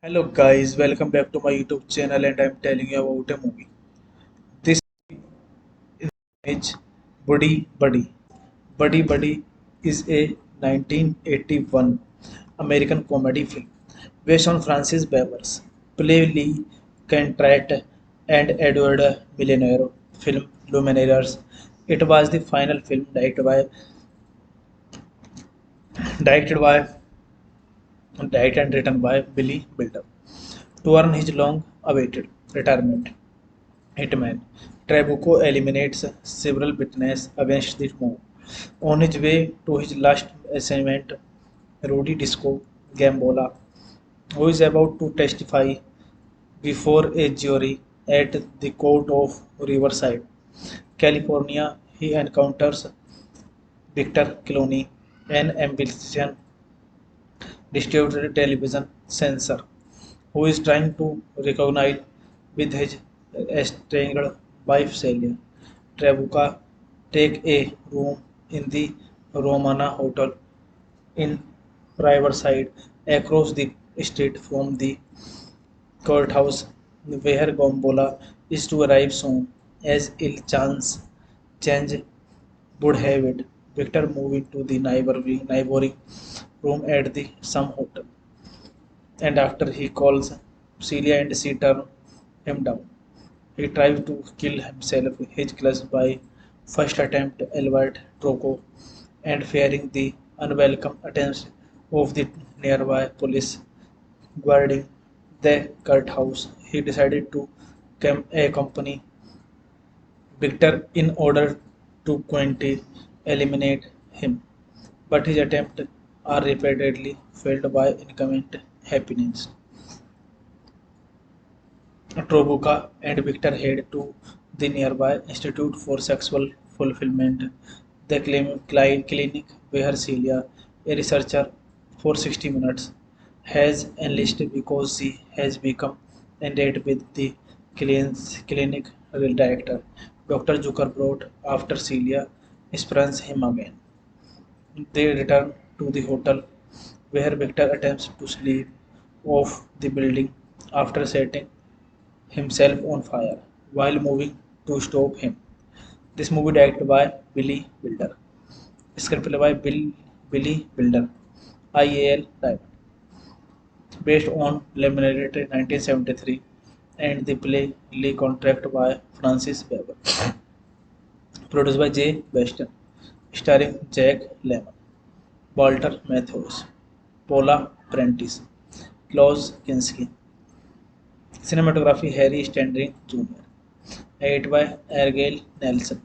Hello guys, welcome back to my YouTube channel and I'm telling you about a movie. This is Buddy Buddy. Buddy Buddy is a 1981 American comedy film based on Francis Bever's play Lee Cantrell and Edward Millenaro film Lumineers. It was the final film directed by directed and written by Billy Wilder to earn his long-awaited retirement. Hitman Trabuco eliminates several witnesses against the mob. On his way to his last assignment, Rudy Disco Gambola, who is about to testify before a jury at the court of Riverside, California, he encounters Victor Clooney, an ambitious distributed television censor who is trying to recognize with his estranged wife Celia. Trabuca take a room in the Romana Hotel in Riverside across the street from the courthouse where Gombola is to arrive soon as ill chance change would have it. Victor move into the neighboring room at the some hotel and after he calls Celia and she turn him down. He tries to kill himself, his class by first attempt Albert Troco and fearing the unwelcome attention of the nearby police guarding the courthouse. He decided to accompany Victor in order to quickly eliminate him, but his attempts are repeatedly failed by incoming happiness. Trobuka and Victor head to the nearby Institute for Sexual Fulfillment, the clinic where Celia, a researcher for 60 minutes, has enlisted because she has become endowed with the clinic director. Dr. Zuckerbrot, after Celia spurns him again. They return to the hotel where Victor attempts to sleep off the building after setting himself on fire while moving to stop him. This movie directed by Billy Wilder. Screenplay by Billy Wilder. IAL Diamond. Based on Lemonade 1973. and the play Lee contract by Francis Weber. Produced by Jay Weston, starring Jack Lemmon, Walter Matthäus, Paula Prentice, Klaus Kinski. Cinematography Harry Stanley Jr. Edited by Argyle Nelson.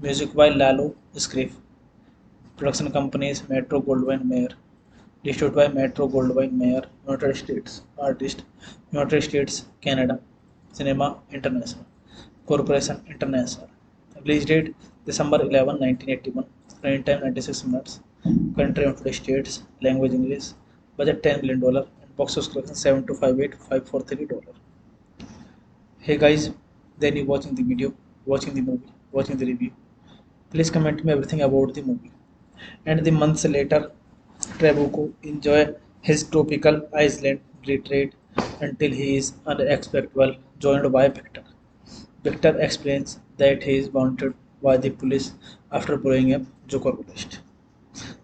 Music by Lalo Schifrin. Production companies Metro Goldwyn Mayer. Distributed by Metro Goldwyn Mayer, United States. Artist, United States, Canada. Cinema International. Corporation International. Release date December 11, 1981. Running time 96 minutes. Country United States. Language English. Budget $10 million. And box office collection 7,258,543. Hey guys, then you watching the video, watching the movie, watching the review. Please comment me everything about the movie. And the months later, Trabuco enjoy his tropical island retreat until he is unexpectedly joined by Victor. Victor explains that he is wanted by the police after blowing up Joker list.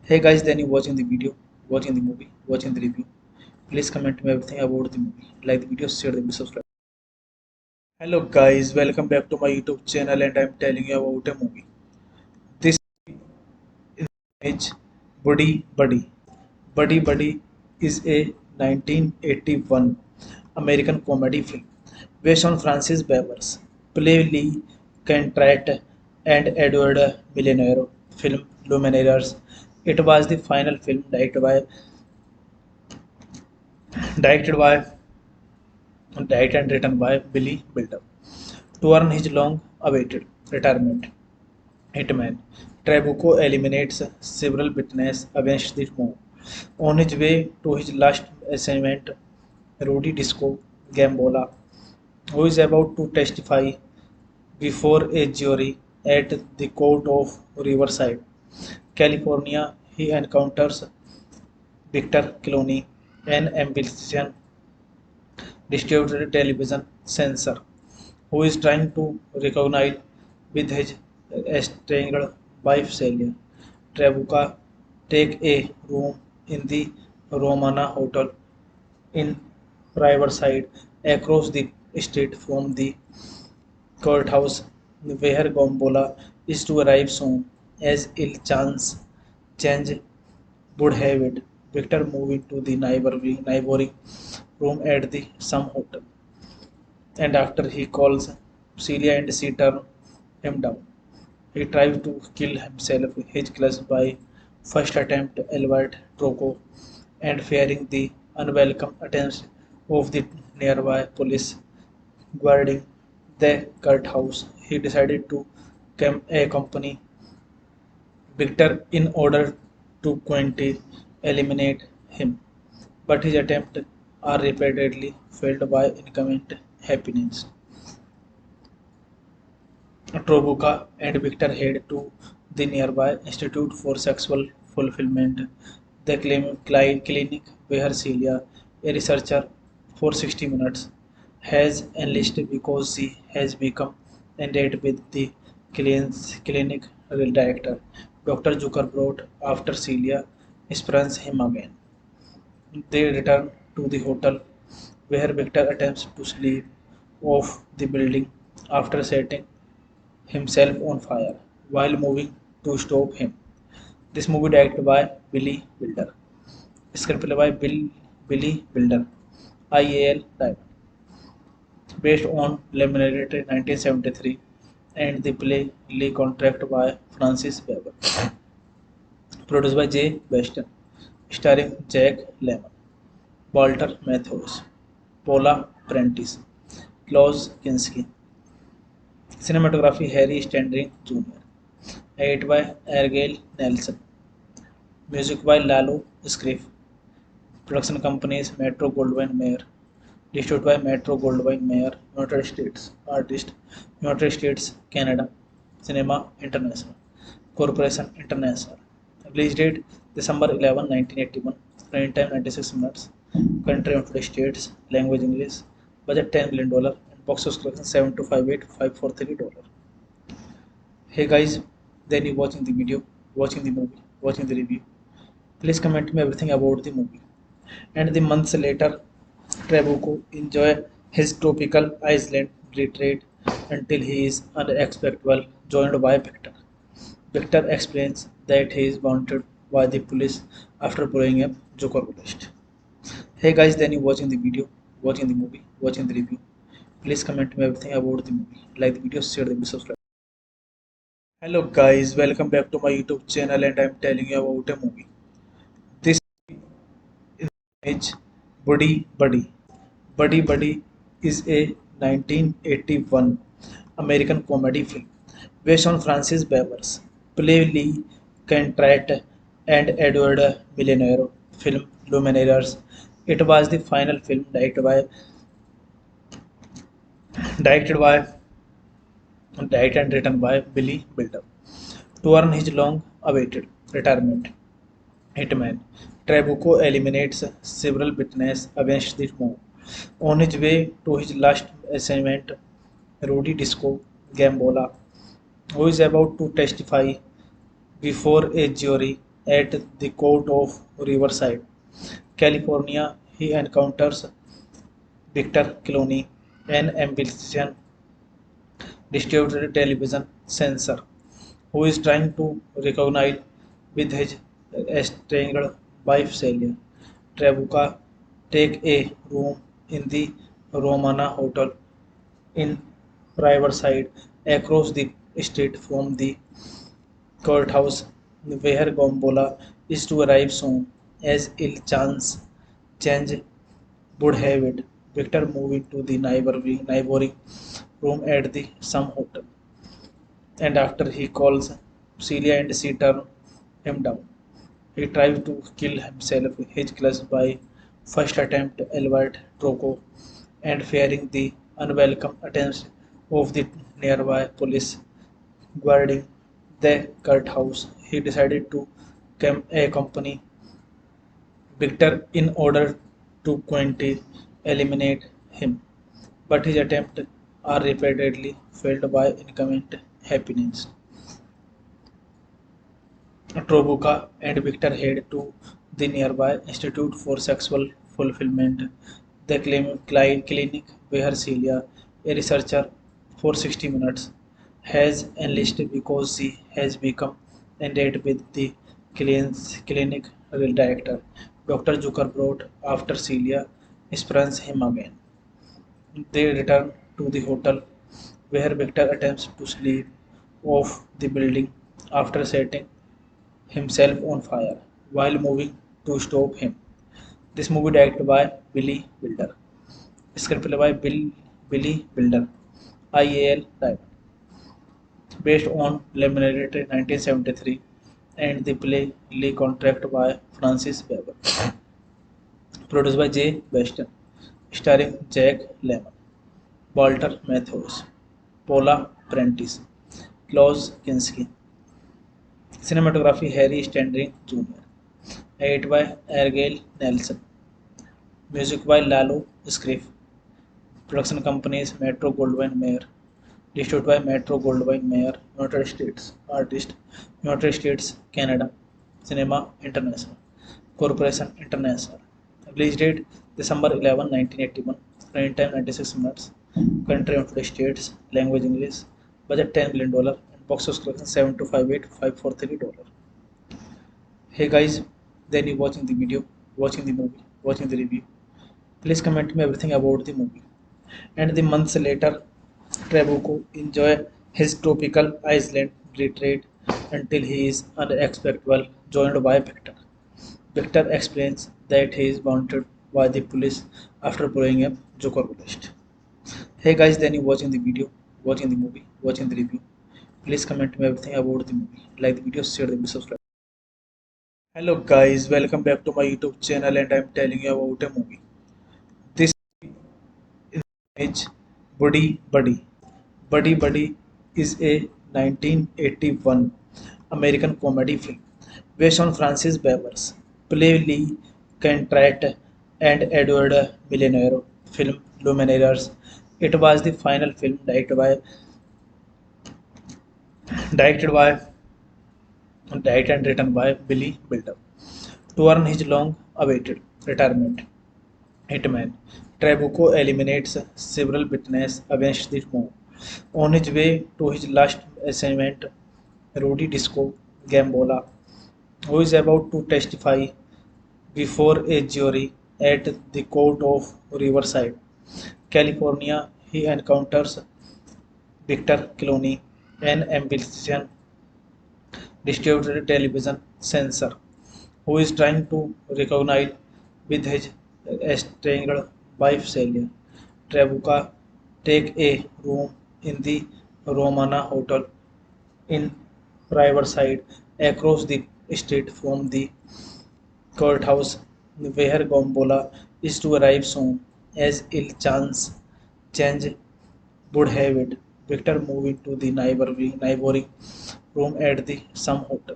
Hey guys, then you watching the video, watching the movie, watching the review. Please comment me everything about the movie. Like the video, share the video, subscribe. Hello guys, welcome back to my YouTube channel and I'm telling you about a movie. This is Buddy Buddy. Buddy Buddy is a 1981 American comedy film based on Francis Bever's play Lee Contract and Edward Millenaro film Luminaires. It was the final film directed and written by Billy Wilder. To earn his long-awaited retirement, Hitman Trabuco eliminates several witnesses against the mob. On his way to his last assignment, Rudy Disco Gambola, who is about to testify before a jury at the court of Riverside, California, he encounters Victor Clooney, an ambitious distributed television censor who is trying to recognize with his estranged wife Celia. Trabuca take a room in the Romana Hotel in Riverside across the street from the courthouse where Gombola is to arrive soon as ill chance change would have it. Victor move into the neighboring room at the some hotel and after he calls Celia and she turn him down. He tries to kill himself his class by first attempt Albert Troco and fearing the unwelcome attempts of the nearby police guarding the cult house. He decided to accompany Victor in order to quickly eliminate him, but his attempts are repeatedly failed by incoming happenings. Trobuka and Victor head to the nearby Institute for Sexual Fulfillment, the clinic where Celia, a researcher for 60 minutes, has enlisted because she has become endowed with the clinic director, Dr. Zuckerbrot, after Celia spurns him again. They return to the hotel where Victor attempts to sleep off the building after setting himself on fire while moving to stop him. This movie directed by Billy Wilder. Screenplay by Billy Wilder, IAL Diamond. Based on Lemonade 1973 and the play Lee Contract by Francis Weber. Produced by Jay Weston. Starring Jack Lemmon, Walter Matthäus, Paula Prentice, Klaus Kinski. Cinematography Harry Stanley Jr. Edited by Argyle Nelson. Music by Lalo Schifrin. Production companies Metro Goldwyn Mayer. Distributed by Metro Goldwyn Mayer, United States. Artist, United States, Canada. Cinema International. Corporation International. Release date December 11, 1981. Running time 96 minutes. Country United States. Language English. Budget $10 million. And box office collection 7,258,543. Hey guys, then you watching the video, watching the movie, watching the review. Please comment me everything about the movie. And the months later, Trabuco enjoy his tropical island retreat until he is unexpectedly joined by Victor. Victor explains that he is wanted by the police after blowing up Joker list. Hey guys, then you watching the video, watching the movie, watching the review. Please comment me everything about the movie. Like the video, share the video, subscribe. Hello guys, welcome back to my YouTube channel and I'm telling you about a movie. This is Buddy Buddy. Buddy Buddy is a 1981 American comedy film based on Francis Bever's play Lee Cantrell and Edward Millenaro film Lumineers. It was the final film directed and written by Billy Wilder. To earn his long-awaited retirement, hitman Trabuco eliminates several witnesses against the mob. On his way to his last assignment, Rudy Disco Gambola, who is about to testify before a jury at the court of Riverside, California, he encounters Victor Clooney, an ambitious distributed television censor who is trying to recognize with his estranged wife Celia. Trabuca take a room in the Romana Hotel in Riverside across the street from the courthouse where Gombola is to arrive soon as ill chance change would have it. Victor moved into the neighboring room at the some hotel, and after he calls Celia and she turns him down. He tries to kill himself, his class by first attempt Albert Troco and fearing the unwelcome attempts of the nearby police guarding the courthouse. He decided to accompany Victor in order to quickly eliminate him, but his attempts are repeatedly failed by incoming happiness. Trobuka and Victor head to the nearby Institute for Sexual Fulfillment, the clinic where Celia, a researcher for 60 minutes, has enlisted because she has become endowed with the clinic director. Dr. Zucker brought after Celia spurns him again. They return to the hotel where Victor attempts to sleep off the building after setting himself on fire while moving to stop him. This movie directed by Billy Wilder. Screenplay by Billy Wilder, IAL Diamond. Based on Lemonade 1973 and the play Lee contract by Francis Weber. Produced by Jay Weston. Starring Jack Lemmon, Walter Matthäus, Paula Prentice, Klaus Kinski. Cinematography Harry Stanley Jr. Edit by Ergale Nelson. Music by Lalo Schifrin. Production companies Metro Goldwyn Mayer. Distributed by Metro Goldwyn Mayer, United States. Artist United States, Canada. Cinema International. Corporation International. Release date December 11, 1981. Running time 96 minutes. Country United States. Language English. Budget $10 million. And box office collection 7,258,543. Hey guys, then you watching the video, watching the movie, watching the review. Please comment me everything about the movie. And the months later, Trabuco enjoy his tropical island retreat until he is unexpectedly joined by Victor. Victor explains that he is wanted by the police after blowing up Joker list. Hey guys, then you watching the video, watching the movie, watching the review. Please comment me everything about the movie. Like the video, share the video, subscribe. Hello guys, welcome back to my YouTube channel and I'm telling you about a movie. This is Buddy Buddy. Buddy Buddy is a 1981 American comedy film based on Francis Bever's play Lee Cantrell and Edward Millenaro film Lumineers. It was the final film directed and written by Billy Wilder. To earn his long-awaited retirement, hitman Trabuco eliminates several witnesses against the mob. On his way to his last assignment, Rudy Disco Gambola, who is about to testify before a jury at the court of Riverside, California, he encounters Victor Clooney, an ambitious distributed television censor who is trying to reconcile with his estranged wife Celia. Trabuca take a room in the Romana Hotel in Riverside across the street from the courthouse where Gombola is to arrive soon as ill chance change would have it. Victor moved into the neighboring room at the some hotel,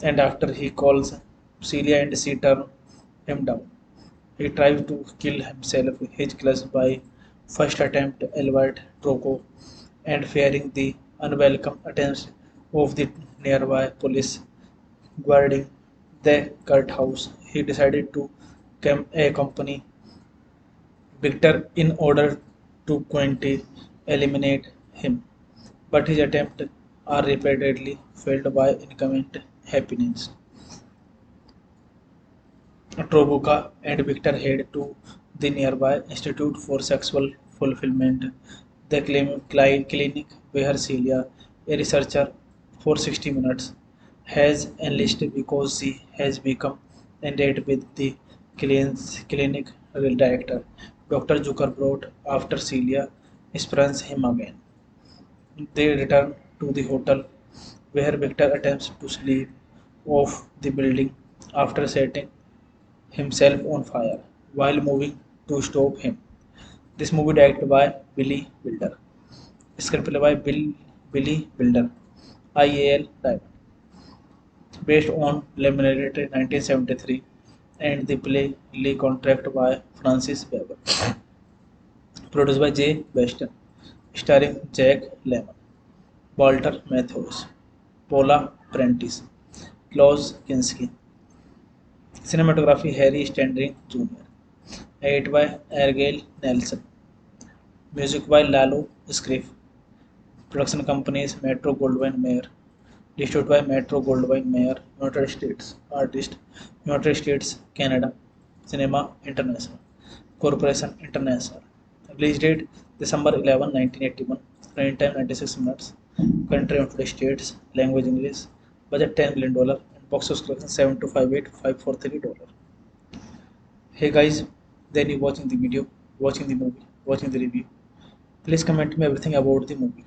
and after he calls Celia and she turns him down. He tries to kill himself, his class by first attempt Albert Troco and fearing the unwelcome attempts of the nearby police guarding the courthouse. He decided to accompany Victor in order to quickly eliminate him, but his attempts are repeatedly failed by incoming happiness. Trobuka and Victor head to the nearby Institute for Sexual Fulfillment, the clinic where Celia, a researcher for 60 minutes, has enlisted because she has become endowed with the clinic director, Dr. Zuckerbrot, after Celia spurns him again. They return to the hotel where Victor attempts to sleep off the building after setting himself on fire while moving to stop him. This movie directed by Billy Wilder. Screenplay by Billy Wilder. IAL Diamond. Based on Lemonade 1973 and the play Lee contract by Francis Weber. Produced by Jay Weston. Starring Jack Lemmon, Walter Matthäus, Paula Prentice, Klaus Kinski. Cinematography Harry Stanley Jr. Edited by Argyle Nelson. Music by Lalo Schifrin. Production companies Metro Goldwyn Mayer. Distributed by Metro Goldwyn Mayer, United States. Artist United States, Canada. Cinema International. Corporation International. Release date December 11, 1981. Running time 96 minutes. Country United States. Language English. Budget $10 million. And box office collection 7,258,543. Hey guys, then you watching the video, watching the movie, watching the review. Please comment me everything about the movie.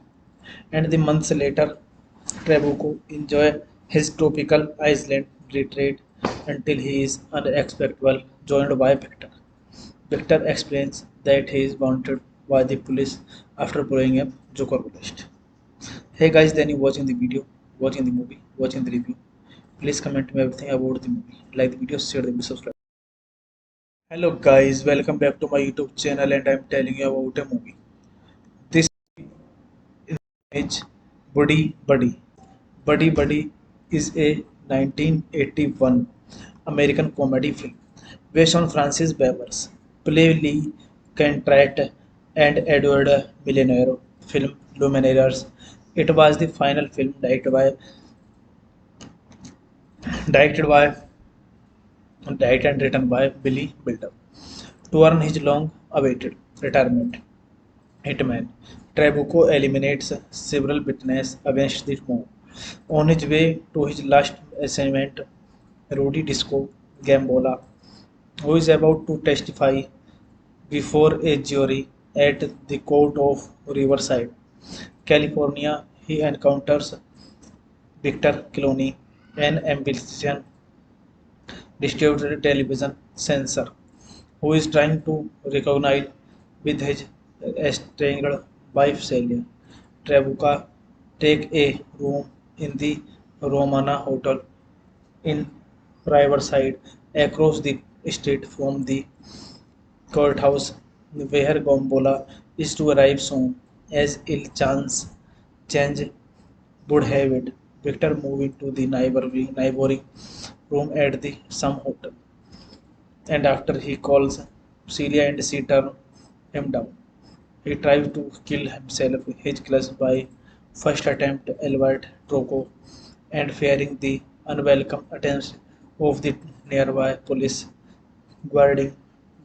And the months later, Trabuco enjoy his tropical island retreat until he is unexpectedly joined by Victor. Victor explains that he is wanted by the police after blowing up Jokerbolist. Hey guys, then you watching the video, watching the movie, watching the review. Please comment me everything about the movie. Like the video, share the video, subscribe. Hello guys, welcome back to my YouTube channel and I'm telling you about a movie. This is Buddy Buddy. Buddy Buddy is a 1981 American comedy film based on Francis Weber's play Lee Contract and Edward Millenaro film Luminaires. It was the final film directed by directed and written by Billy Wilder to earn his long-awaited retirement. Hitman Trabuco eliminates several witnesses against the mob. On his way to his last assignment, Rudy Disco Gambola, who is about to testify before a jury at the court of Riverside, California, he encounters Victor Clooney, an ambitious distributed television censor who is trying to reconcile with his estranged wife Celia. Trabuca take a room in the Romana Hotel in Riverside across the street from the courthouse where Gombola is to arrive soon as ill chance change would have it. Victor moved into the neighboring room at the some hotel, and after he calls Celia and she turned him down. He tried to kill himself. His class by first attempt Albert Troco and fearing the unwelcome attention of the nearby police guarding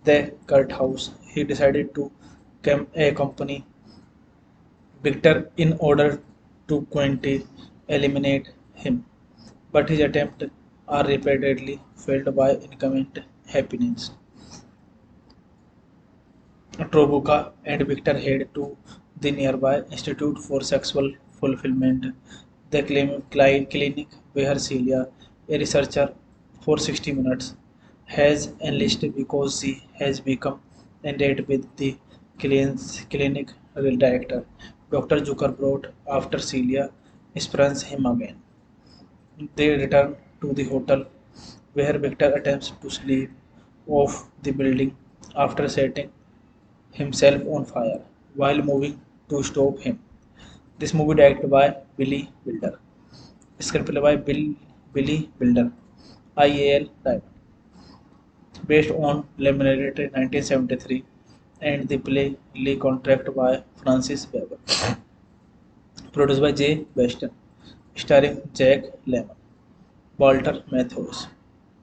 the courthouse, he decided to accompany Victor in order to quickly eliminate him. But his attempts are repeatedly failed by incoming happiness. Trobuka and Victor head to the nearby Institute for Sexual Fulfillment, the clinic where Celia, a researcher for 60 minutes, has enlisted because she has become endowed with the clinic director. Dr. Zucker brought after Celia spurns him again. They return to the hotel where Victor attempts to sleep off the building after setting himself on fire while moving to stop him. This movie directed by Billy Wilder. Screenplay by Billy Wilder, IAL Diamond. Based on Lemonade 1973 and the play Lee contract by Francis Weber. Produced by Jay Weston. Starring Jack Lemmon, Walter Matthäus,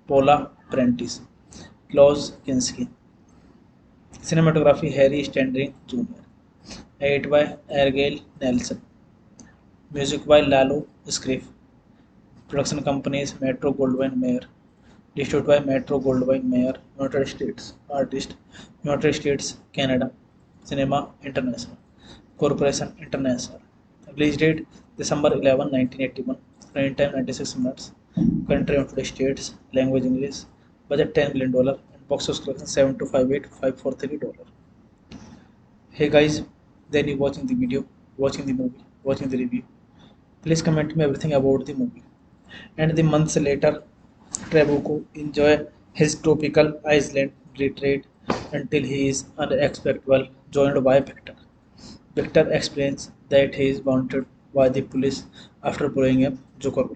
Paula Prentice, Klaus Kinski. Cinematography Harry Standring Jr. Edited by Argyle Nelson. Music by Lalo Schifrin. Production companies Metro Goldwyn Mayer. Distributed by Metro Goldwyn Mayer, United States. Artist United States, Canada. Cinema International. Corporation International. Release date December 11, 1981. Running time 96 minutes. Country United States. Language English. Budget $10 million. And box office collection 7,258,543. Hey guys, then you watching the video, watching the movie, watching the review. Please comment me everything about the movie. And the months later, Trabuco enjoy his tropical island retreat until he is unexpectedly joined by Victor. Victor explains that he is wanted by the police after blowing up Joker.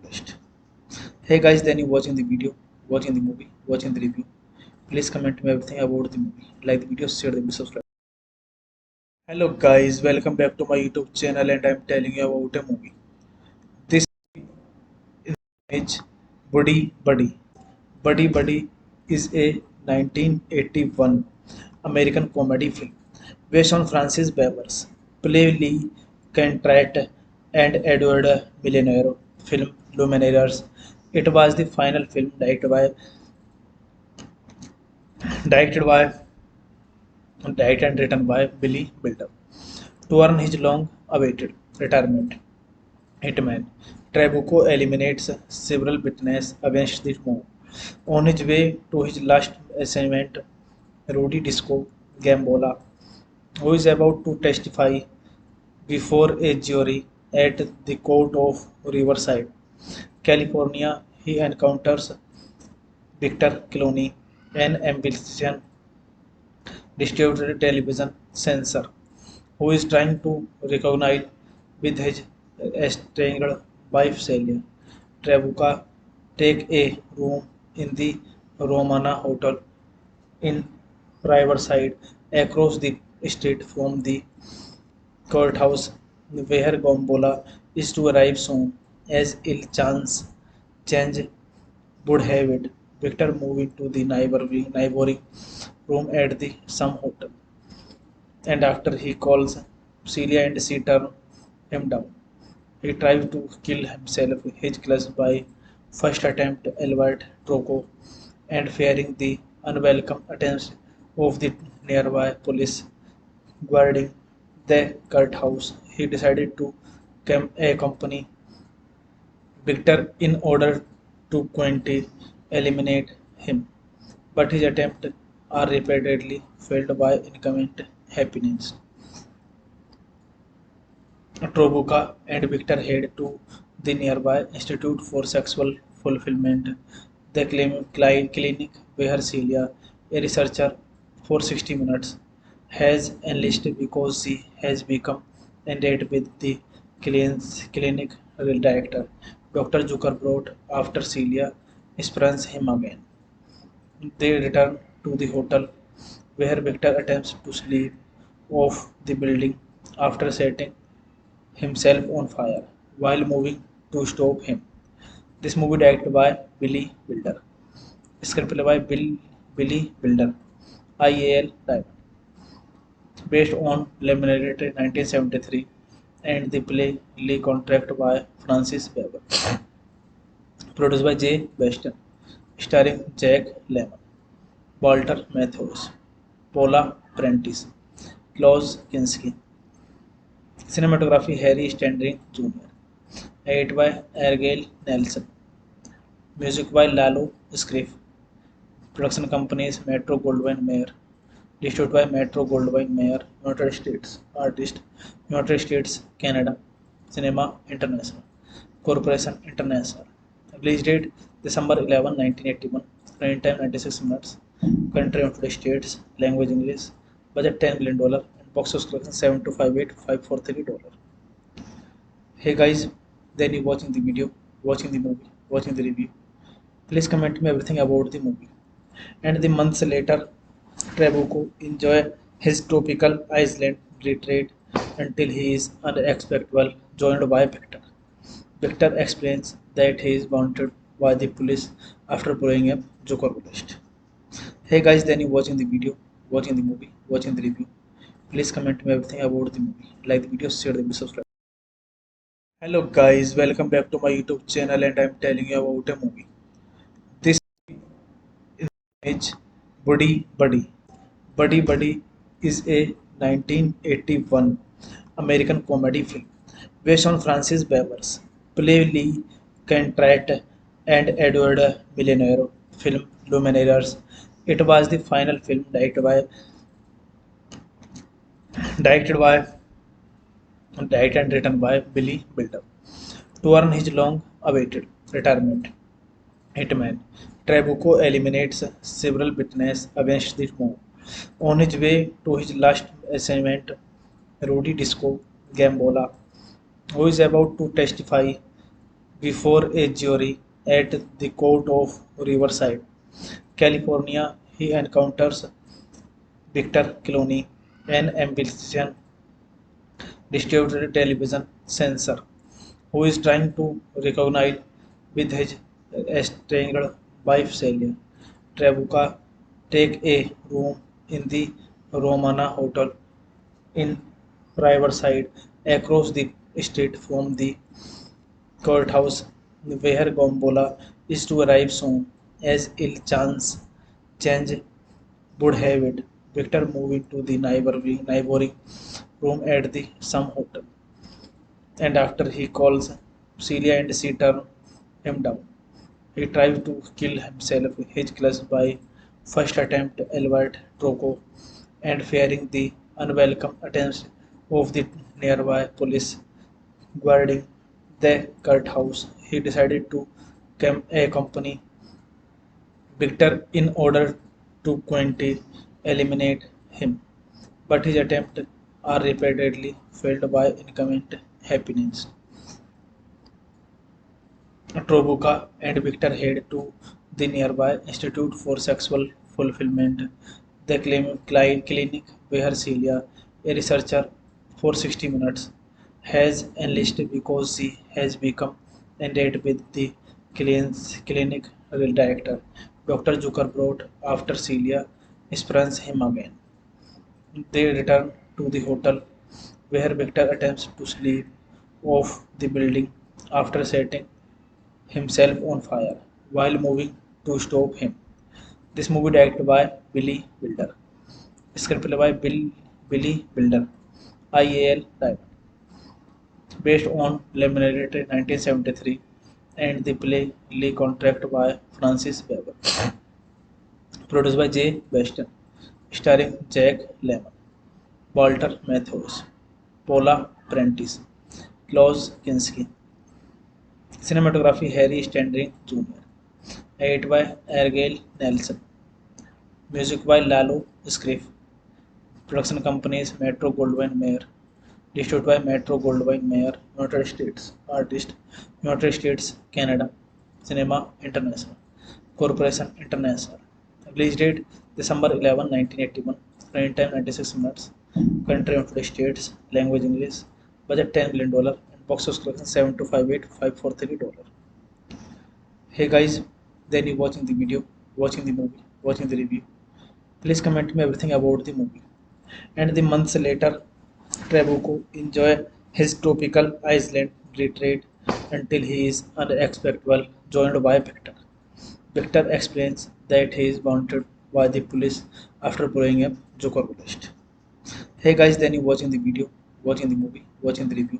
Hey guys, then you watching the video, watching the movie, watching the review. Please comment me everything about the movie. Like the video, share the video, subscribe. Hello guys, welcome back to my YouTube channel and I'm telling you about a movie. This is Buddy Buddy. Buddy Buddy is a 1981 American comedy film based on Francis Bever's play Lee Contract and Edward Millionaire film Luminaires. It was the final film directed and written by Billy Wilder. To earn his long-awaited retirement, Hitman Trabuco eliminates several witnesses against the mob. On his way to his last assignment, Rudy Disco Gambola, who is about to testify before a jury at the court of Riverside, California, he encounters Victor Clooney, an ambitious distributed television censor who is trying to recognize with his estranged wife Celia. Trabuca take a room in the Romana Hotel in Riverside across the street from the courthouse where Gombola is to arrive soon as ill chance change would have it. Victor move into the neighboring room at the some hotel and after he calls Celia and she turn him down. He tries to kill himself. His class by first attempt Albert Troco and fearing the unwelcome attention of the nearby police guarding the courthouse, he decided to accompany Victor in order to quickly eliminate him. But his attempts are repeatedly failed by incoming happiness. Trobuka and Victor head to the nearby Institute for Sexual Fulfillment, the clinic where Celia, a researcher for 60 minutes, has enlisted because she has become endowed with the clinic director. Dr. Zucker brought after Celia spurns him again. They return to the hotel where Victor attempts to sleep off the building after setting himself on fire while moving to stop him. This movie directed by Billy Wilder. Screenplay by Billy Wilder. IAL Diamond. Based on Lemonade 1973 and the play Lee contract by Francis Weber. Produced by Jay Weston. Starring Jack Lemmon, Walter Matthäus, Paula Prentice, Klaus Kinski. Cinematography Harry Stanley Jr. Edited by Argyle Nelson. Music by Lalo Schifrin. Production companies Metro Goldwyn Mayer. Distributed by Metro Goldwyn Mayer, United States. Artist, United States, Canada. Cinema International. Corporation International. Release date December 11, 1981. Running time 96 minutes. Country United States. Language English. Budget $10 million. And box office collection 7258543 dollars. Hey guys, then you watching the video, watching the movie, watching the review. Please comment me everything about the movie. And the months later, Trabuco enjoy his tropical island retreat until he is unexpectedly joined by Victor. Victor explains that he is wanted by the police after blowing up Jokerbolist. Hey guys, then you watching the video, watching the movie, watching the review. Please comment me everything about the movie. Like the video, share the video, subscribe. Hello guys, welcome back to my YouTube channel and I'm telling you about a movie. This is Buddy Buddy. Buddy Buddy is a 1981 American comedy film based on Francis Bever's play Lee Contract and Edward Millionero film Lumineers. It was the final film directed and written by Billy Wilder. To earn his long-awaited retirement, Hitman Trabuco eliminates several witnesses against the mob. On his way to his last assignment, Rudy Disco Gambola, who is about to testify before a jury at the court of Riverside, California, he encounters Victor Clooney, an ambitious distributed television censor who is trying to recognize with his estranged wife Celia. Trabuca take a room in the Romana Hotel in Riverside across the street from the courthouse where Gombola is to arrive soon as ill chance change would have it. Victor moved into the neighboring room at the some hotel, and after he calls Celia and she turns him down. He tries to kill himself, his class by first attempt Albert Troco and fearing the unwelcome attempts of the nearby police guarding the courthouse. He decided to accompany Victor in order to quickly eliminate him, but his attempts are repeatedly failed by incoming happiness. Trobuka and Victor head to the nearby Institute for Sexual Fulfillment, the clinic where Celia, a researcher for 60 minutes, has enlisted because she has become endowed with the clinic director. Dr. Zucker brought after Celia spurns him again. They return to the hotel where Victor attempts to sleep off the building after setting himself on fire while moving to stop him. This movie directed by Billy Wilder. Screenplay by Billy Wilder. IAL Diamond. Based on Lemonade 1973 and the play Lee contract by Francis Weber. Produced by Jay Weston. Starring Jack Lemmon, Walter Matthäus, Paula Prentice, Klaus Kinski. Cinematography Harry Stanley Jr. Edited by Argyle Nelson. Music by Lalo Schifrin. Production companies Metro Goldwyn Mayer. Distributed by Metro Goldwyn Mayer, United States. Artist, United States, Canada. Cinema International. Corporation International. Release date December 11, 1981. Running time 96 minutes. Country United States. Language English. Budget $10 million. And box office collection 7258543 dollars. Hey guys, then you watching the video, watching the movie, watching the review. Please comment me everything about the movie. And the months later, Trabuco enjoy his tropical island retreat until he is unexpectedly joined by Victor. Victor explains that he is wanted by the police after blowing up Joker list. Hey guys, then you watching the video, watching the movie, watching the review.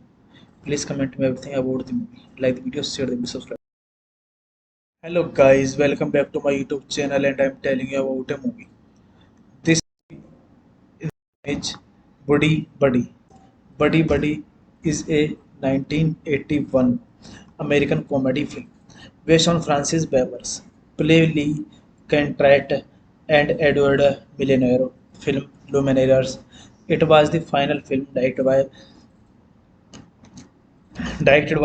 Please comment me everything about the movie. Like the video, share the video, subscribe. Hello guys, welcome back to my YouTube channel and I'm telling you about a movie. This is Buddy Buddy. Buddy Buddy is a 1981 American comedy film based on Francis Bever's play Lee Cantrell and Edward Millenaro film Lumineers. It was the final film directed by directed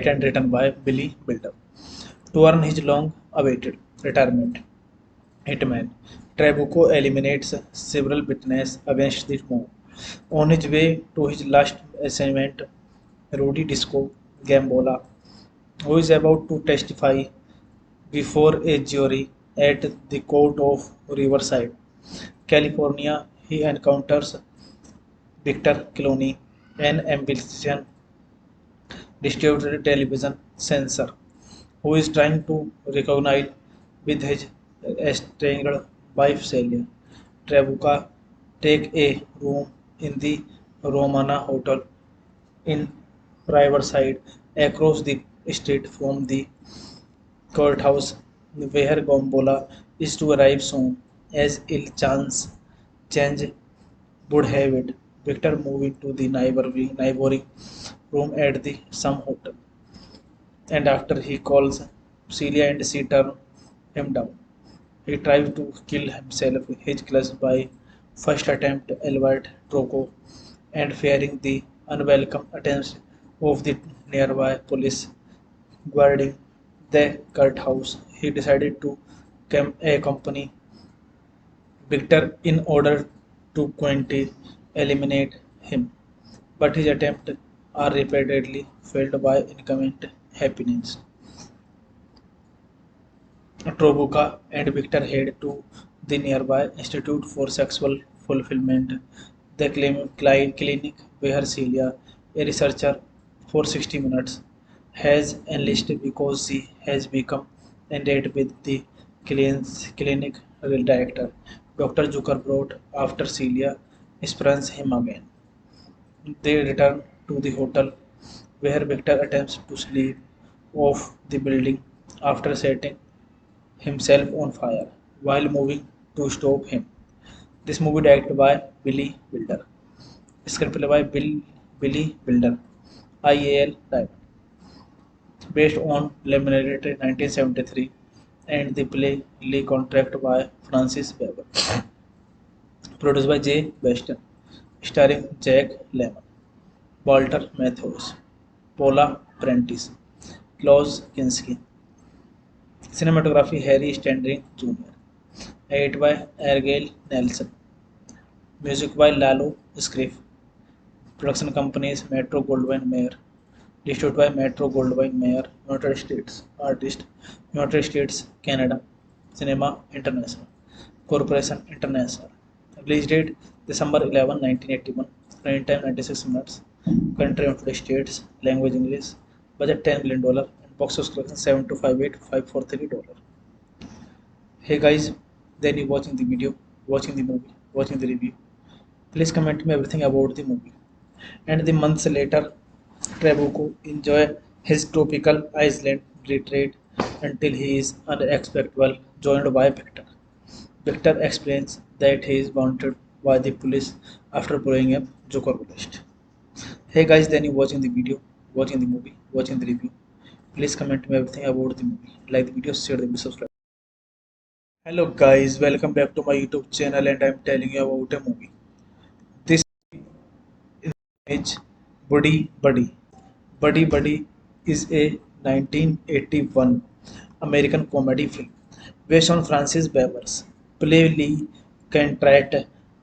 and written by Billy Wilder. To earn his long-awaited retirement, Hitman Trabuco eliminates several witnesses against the mob. On his way to his last assignment, Rudy Disco Gambola, who is about to testify before a jury at the court of Riverside, California, he encounters Victor Clooney, an ambitious distributed television censor who is trying to reconcile with his estranged wife Celia. Trabuca take a room in the Romana Hotel in Riverside across the street from the courthouse where Gombola is to arrive soon as ill chance change would have it. Victor moved into the neighboring room at the some hotel, and after he calls Celia and she turns him down. He tries to kill himself, his class by first attempt Albert Troco and fearing the unwelcome attempts of the nearby police guarding the Kurt house. He decided to accompany Victor in order to quickly eliminate him, but his attempts are repeatedly failed by incoming happiness. Trobuka and Victor head to the nearby Institute for Sexual Fulfillment, the clinic where Celia, a researcher for 60 minutes, has enlisted because she has become endowed with the clinic director, Dr. Zuckerbrot, after Celia spurns him again. They return to the hotel where Victor attempts to sleep off the building after setting himself on fire while moving to stop him. This movie directed by Billy Wilder. Screenplay by Billy Wilder. IAL Diamond. Based on Lemonade 1973 and the play Lee contract by Francis Weber. Produced by Jay Weston. Starring Jack Lemmon, Walter Matthäus, Paula Prentice, Klaus Kinski. Cinematography Harry Stanley Jr. Edited by Argyle Nelson. Music by Lalo Schifrin. Production companies Metro Goldwyn Mayer. Distributed by Metro Goldwyn Mayer, United States. Artist United States, Canada. Cinema International. Corporation International. Release date December 11, 1981. Running time 96 minutes. Country United States. Language English. Budget $10 million. And box office collection 7258543 dollars. Hey guys, then you watching the video, watching the movie, watching the review. Please comment me everything about the movie. And the months later, Trabuco enjoy his tropical island retreat until he is unexpectedly joined by Victor. Victor explains that he is wanted by the police after blowing up Joker list. Hey guys, then you watching the video, watching the movie, watching the review. Please comment me everything about the movie. Like the video, share the video, subscribe. Hello guys, welcome back to my YouTube channel and I'm telling you about a movie. This is Buddy Buddy. Buddy Buddy is a 1981 American comedy film based on Francis Bever's play Lee contract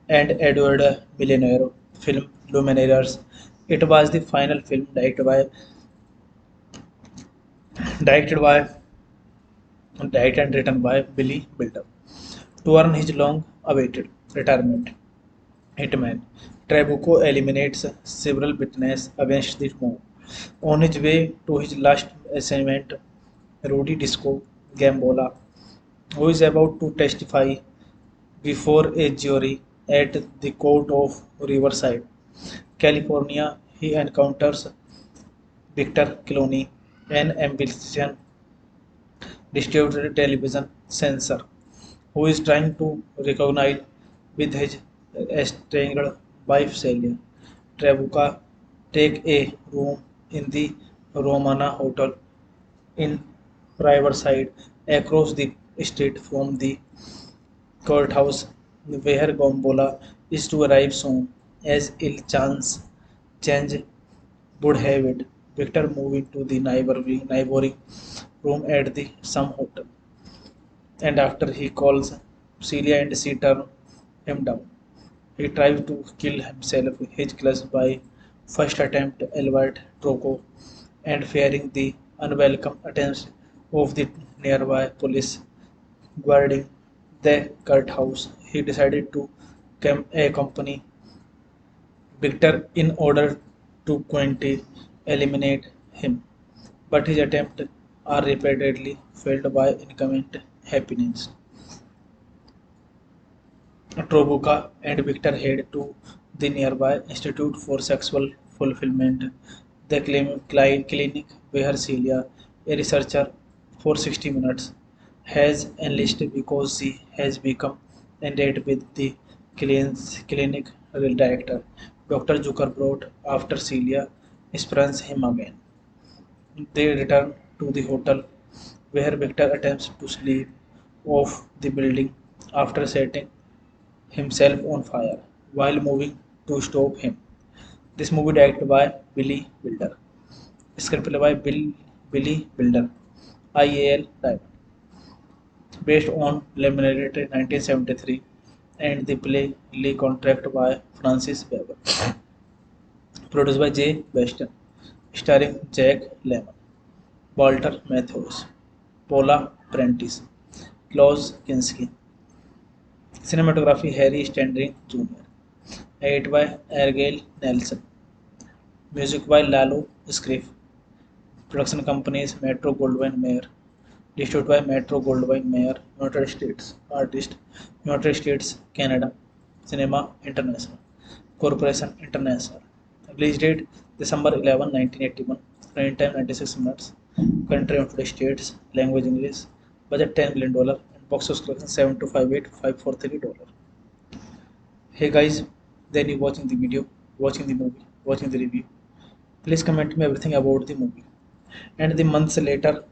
and Edward Millionero film Lumineers. It was the final film directed and written by Billy Wilder. To earn his long-awaited retirement, hitman Trabuco eliminates several witnesses against the mob. On his way to his last assignment, Rudy Disco Gambola, who is about to testify before a jury at the court of Riverside, California, he encounters Victor Clooney, an ambitious distributed television censor who is trying to recognize with his estranged wife Celia. Trabuca take a room in the Romana Hotel in Riverside across the street from the courthouse where Gombola is to arrive soon as ill chance change would have it. Victor moved into the neighboring room at the some hotel, and after he calls Celia and she turns him down. He tries to kill himself, his class by first attempt Albert Troco and fearing the unwelcome attention of the nearby police guarding the courthouse. He decided to accompany Victor in order to quickly eliminate him, but his attempts are repeatedly failed by incoming happiness. Trobuka and Victor head to the nearby Institute for Sexual Fulfillment, the clinic where Celia, a researcher for 60 minutes, has enlisted because she has become enraged with the clinic director, Dr. Zuckerbrot, after Celia spurns him again. They return to the hotel where Victor attempts to sleep off the building after setting himself on fire while moving to stop him. This movie directed by Billy Wilder. Screenplay by Billy Wilder, IAL Diamond. Based on Lemonade 1973 and the play Lee contract by Francis Weber. Produced by Jay Weston. Starring Jack Lemmon, Walter Matthäus, Paula Prentice, Klaus Kinski. Cinematography Harry Standring Jr. Edited by Argyle Nelson. Music by Lalo Scriff. Production companies Metro Goldwyn Mayer. Distributed by Metro Goldwyn Mayer, United States. Artist United States, Canada. Cinema International. Corporation International. Release date December 11, 1981. Running time 96 minutes. Country United States. Language English. Budget $10 million. And box office collection 7258543. Hey guys, then you watching the video, watching the movie, watching the review. Please comment me everything about the movie. And the months later,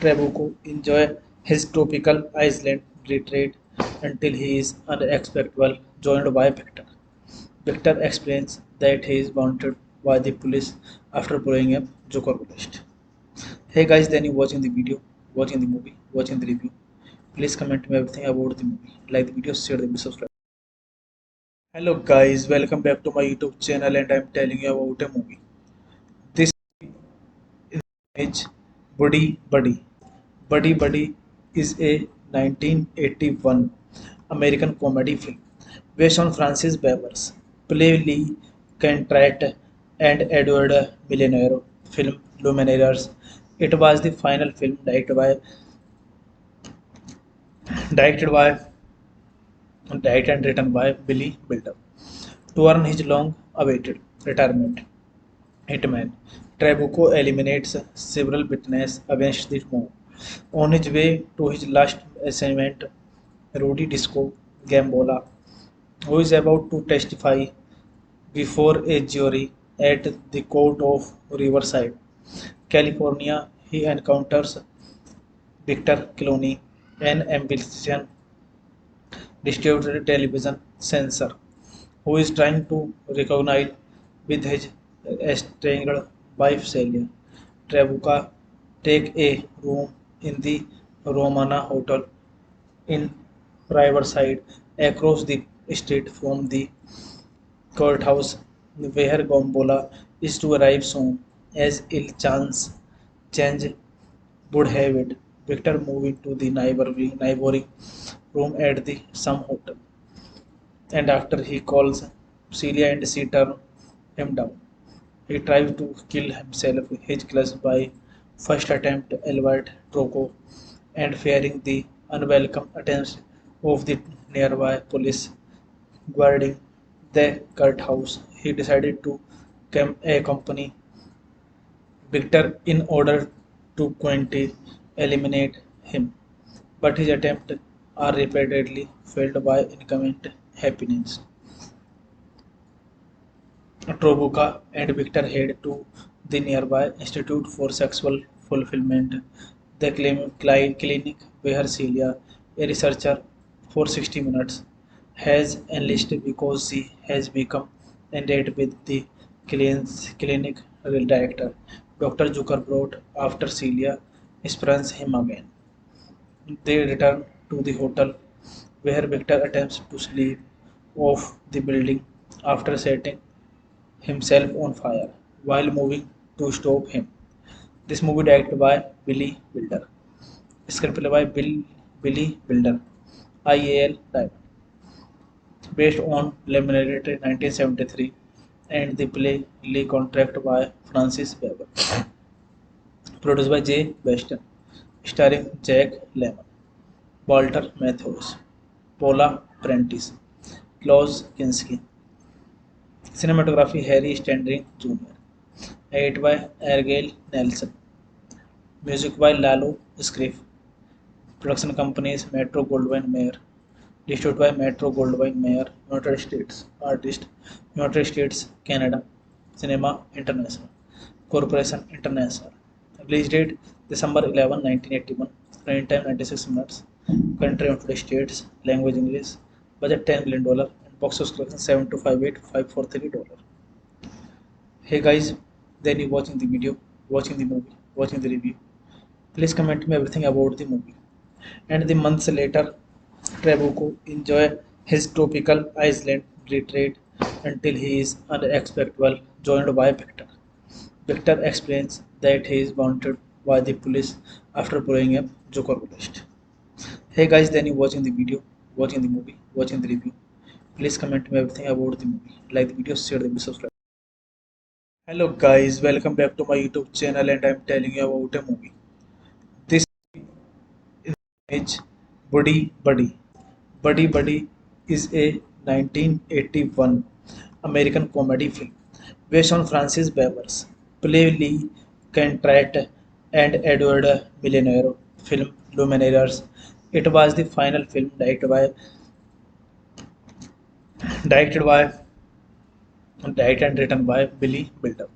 Trabuco enjoy his tropical island retreat until he is unexpectedly joined by Victor. Victor explains that he is wanted by the police after blowing up Zuckerberg. Hey guys, then you watching the video, watching the movie, watching the review. Please comment me everything about the movie. Like the video, share the video, subscribe. Hello guys, welcome back to my YouTube channel and I'm telling you about a movie. This is Buddy Buddy. Buddy Buddy is a 1981 American comedy film based on Francis Bever's play Lee Contract and Edward Millionero film Lumineers. It was the final film directed and written by Billy Wilder. To earn his long-awaited retirement, hitman Trabuco eliminates several witnesses against the mob. On his way to his last assignment, Rudy Disco Gambola, who is about to testify before a jury at the court of Riverside, California, he encounters Victor Clooney, an ambitious distributed television censor who is trying to recognize with his estranged wife Celia. Trabuca take a room in the Romana Hotel in Riverside across the street from the courthouse where Gombola is to arrive soon, as ill chance change would have it. Victor moved into the neighboring room at the some hotel, and after he calls Celia and she turn him down. He tries to kill himself, his class by first attempt Albert Troco and fearing the unwelcome attempts of the nearby police guarding the cult house. He decided to accompany Victor in order to quickly eliminate him, but his attempts are repeatedly failed by incoming happenings. Trobuka and Victor head to the nearby Institute for Sexual Fulfillment, the clinic where Celia, a researcher for 60 minutes, has enlisted because she has become endowed with the clinic director, Dr. Zuckerbrot, after Celia spurns him again. They return to the hotel where Victor attempts to sleep off the building after setting himself on fire while moving to stop him. This movie directed by Billy Wilder. Screenplay by Billy Wilder, IAL Diamond. Based on Lemonade 1973 and the play Lee contract by Francis Weber. Produced by Jay Weston. Starring Jack Lemmon, Walter Matthäus, Paula Prentice, Klaus Kinski. Cinematography Harry Standring Jr. Edited by Argyle Nelson. Music by Lalo Schifrin. Production companies Metro Goldwyn Mayer. Distributed by Metro Goldwyn Mayer, United States. Artist, United States, Canada. Cinema International. Corporation International. Release date December 11, 1981. Running time 96 minutes. Country United States. Language English. Budget $10 million. And box office collection 7258543 dollars. Hey guys, then you watching the video, watching the movie, watching the review. Please comment me everything about the movie. And the months later, Trabuco enjoy his tropical island retreat until he is unexpectedly joined by Victor. Victor explains that he is wanted by the police after blowing up Joker list. Hey guys, then you watching the video, watching the movie, watching the review. Please comment me everything about the movie. Like the video, share the video, subscribe. Hello guys, welcome back to my YouTube channel and I'm telling you about a movie. This is Buddy Buddy. Buddy Buddy is a 1981 American comedy film based on Francis Bever's play Lee Contract and Edward Millionaire film Lumineers. It was the final film directed and written by Billy Wilder.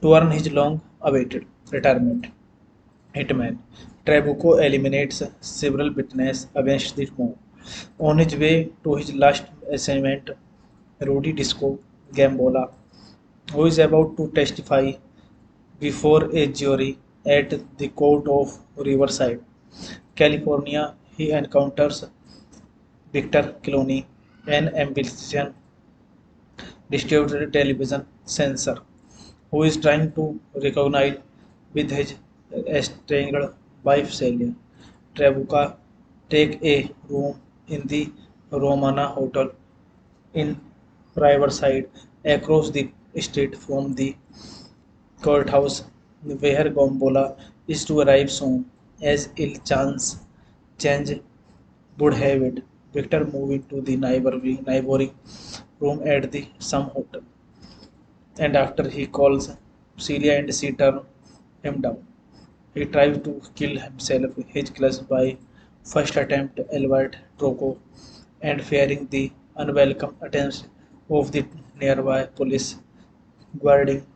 To earn his long-awaited retirement, Hitman Trabuco eliminates several witnesses against the mob. On his way to his last assignment, Rudy Disco Gambola, who is about to testify before a jury at the court of Riverside, California, he encounters Victor Clooney, an ambitious distributed television censor who is trying to recognize with his estranged wife Celia. Trabuca take a room in the Romana Hotel in Riverside across the street from the courthouse where Gombola is to arrive soon as ill chance change would have it. Victor moved into the neighboring room at the some hotel, and after he calls Celia and she turn him down. He tries to kill himself, his class by first attempt Albert Troco and fearing the unwelcome attempts of the nearby police guarding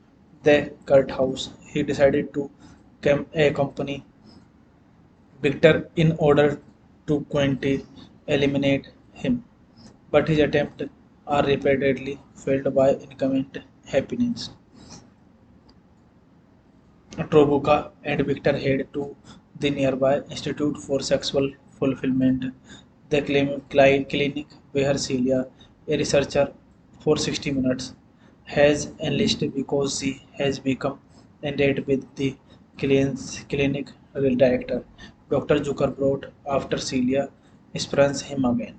the cult house. He decided to accompany Victor in order to quickly eliminate him, but his attempts are repeatedly failed by incoming happenings. Trobuka and Victor head to the nearby Institute for Sexual Fulfillment, The clinic where Celia, a researcher for 60 minutes, has enlisted because she has become endowed with the clinic director. Dr. Zuckerbrot, after Celia spurns him again.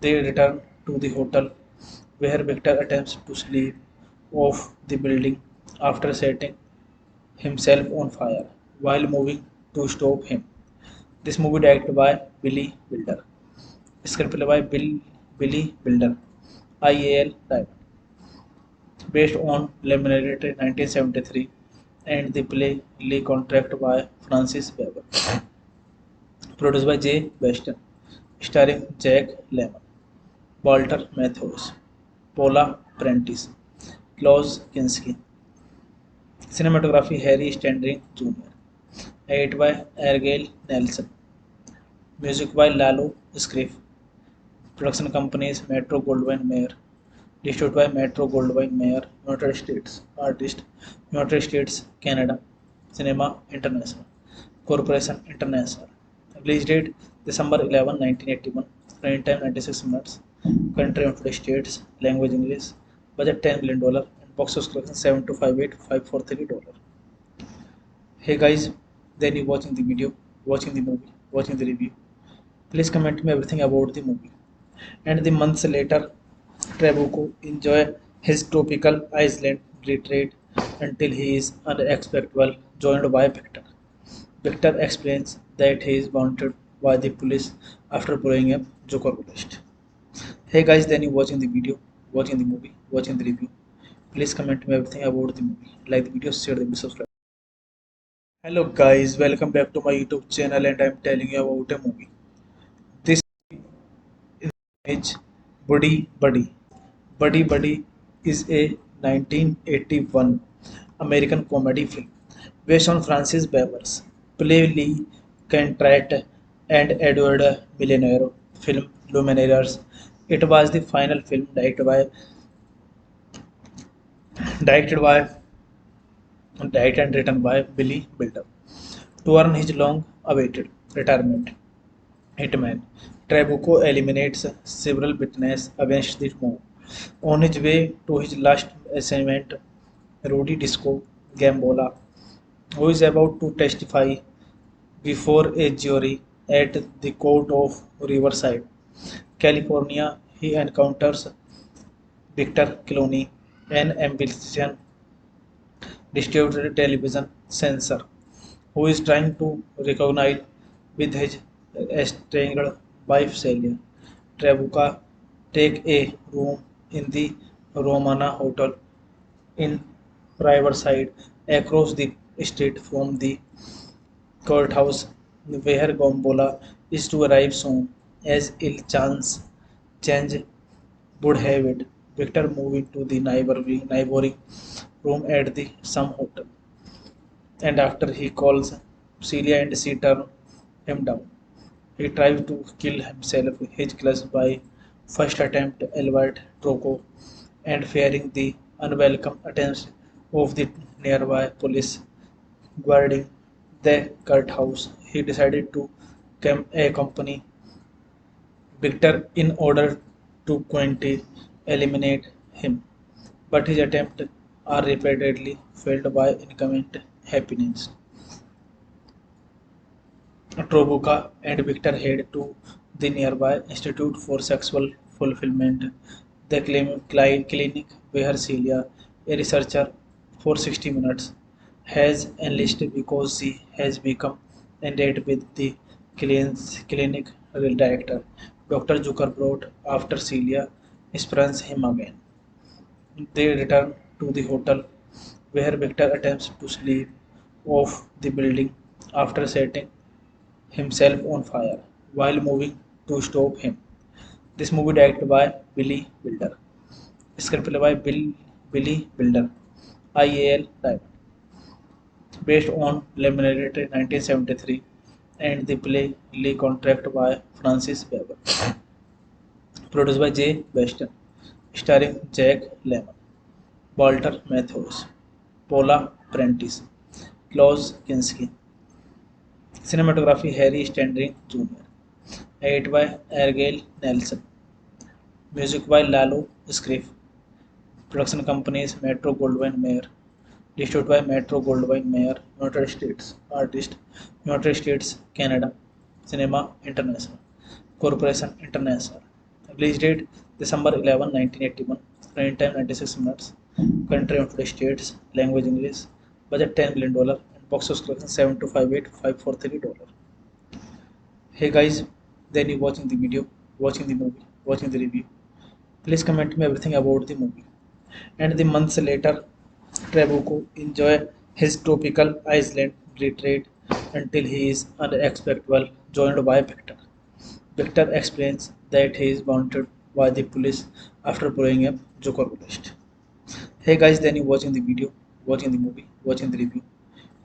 They return to the hotel where Victor attempts to sleep off the building after setting himself on fire while moving to stop him. This movie directed by Billy Wilder. Screenplay by Billy Wilder, IAL Diamond, based on Lemonade 1973, and the play Lee contract by Francis Weber. Produced by Jay Weston, starring Jack Lemmon, Walter Matthäus, Paula Prentice, Klaus Kinski. Cinematography Harry Stanley Jr. Edited by Ergale Nelson. Music by Lalo Schifrin. Production companies Metro Goldwyn Mayer. Distributed by Metro Goldwyn Mayer, United States. Artist, United States, Canada. Cinema International. Corporation International. Release date December 11, 1981. Running time 96 minutes. Country United States. Language English. Budget $10 million. And box office collection 7,258,543. Hey guys, then you watching the video, watching the movie, watching the review. Please comment me everything about the movie. And the months later, Trabuco enjoy his tropical island retreat until he is unexpectedly joined by Victor. Victor explains that he is wanted by the police after blowing up Jokerbolist. Hey guys, then you watching the video, watching the movie, watching the review. Please comment me everything about the movie. Like the video, share the video, subscribe. Hello guys, welcome back to my YouTube channel and I'm telling you about a movie. This is Buddy Buddy. Buddy Buddy is a 1981 American comedy film based on Francis Bever's play Lee Contract and Edward Millenaro film Luminaires. It was the final film directed and written by Billy Wilder. To earn his long-awaited retirement, Hitman Trabuco eliminates several witnesses against the move. On his way to his last assignment, Rudy Disco Gambola, who is about to testify before a jury at the court of Riverside, California, he encounters Victor Clooney, an ambitious distributed television censor who is trying to recognize with his estranged wife Celia. Trabuca take a room in the Romana Hotel in Riverside across the street from the courthouse where Gombola is to arrive soon as ill chance change would have it. Victor move into the neighboring room at the some hotel and after he calls Celia and she turn him down. He tries to kill himself, his class by first attempt Albert Troco and fearing the unwelcome attempts of the nearby police guarding the courthouse. He decided to accompany Victor in order to quickly eliminate him, but his attempts are repeatedly failed by incoming happiness. Trobuka and Victor head to the nearby Institute for Sexual Fulfillment, the clinic where Celia, a researcher for 60 minutes, has enlisted because she has become endowed with the clinic director. Dr. Zuckerbrot, after Celia spurns him again. They return to the hotel where Victor attempts to sleep off the building after setting himself on fire while moving to stop him. This movie directed by Billy Wilder. Screenplay by Billy Wilder, IAL Diamond, based on Lemonade 1973, and the play Lee contract by Francis Weber. Produced by Jay Weston, starring Jack Lemmon, Walter Matthäus, Paula Prentice, Klaus Kinski. Cinematography Harry Stanley Jr. Edit by Ergale Nelson. Music by Lalo Scriff. Production companies Metro Goldwyn Mayer. Distributed by Metro Goldwyn Mayer, United States. Artist United States, Canada. Cinema International. Corporation International. Release date December 11, 1981. Running time 96 minutes. Country United States. Language English. Budget $10 million. And box office collection 7,258,543. Hey guys, then you watching the video, watching the movie, watching the review. Please comment me everything about the movie. And the months later, Trabuco enjoy his tropical island retreat until he is unexpectedly joined by Victor. Victor explains that he is wanted by the police after blowing up Joker list. Hey guys, then you watching the video, watching the movie, watching the review.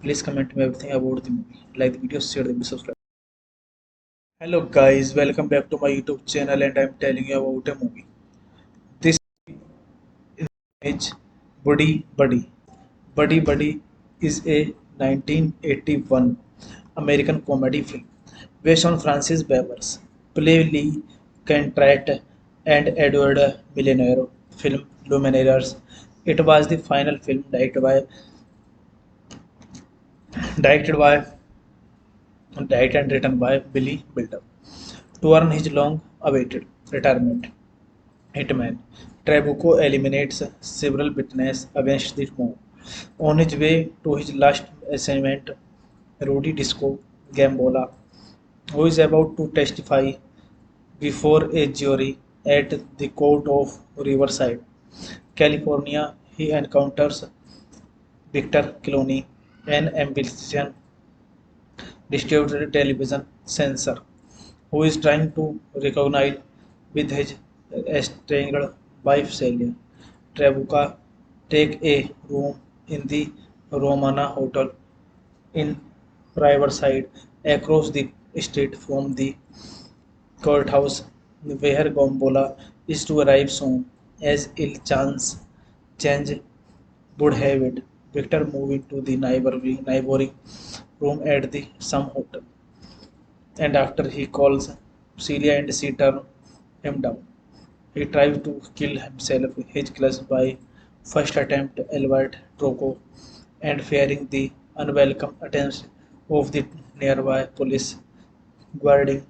Please comment me everything about the movie. Like the video, share the video, subscribe. Hello guys, welcome back to my YouTube channel and I'm telling you about a movie. This is Buddy Buddy. Buddy Buddy is a 1981 American comedy film based on Francis Bever's play Lee Cantrell and Edward Millenaro film Luminaires. It was the final film directed by directed and written by Billy Wilder. To earn his long-awaited retirement, Hitman Trabuco eliminates several witnesses against the mob. On his way to his last assignment, Rudy Disco Gambola, who is about to testify before a jury at the court of Riverside, California, he encounters Victor Clooney, an ambitious distributed television censor who is trying to recognize with his estranged wife Celia. Trabuca take a room in the Romana Hotel in Riverside across the street from the courthouse where Gombola is to arrive soon as ill chance change would have it. Victor move into the neighboring room at the some hotel and after he calls Celia and she turns him down. He tries to kill himself, his class by first attempt Albert Troco and fearing the unwelcome attempts of the nearby police guarding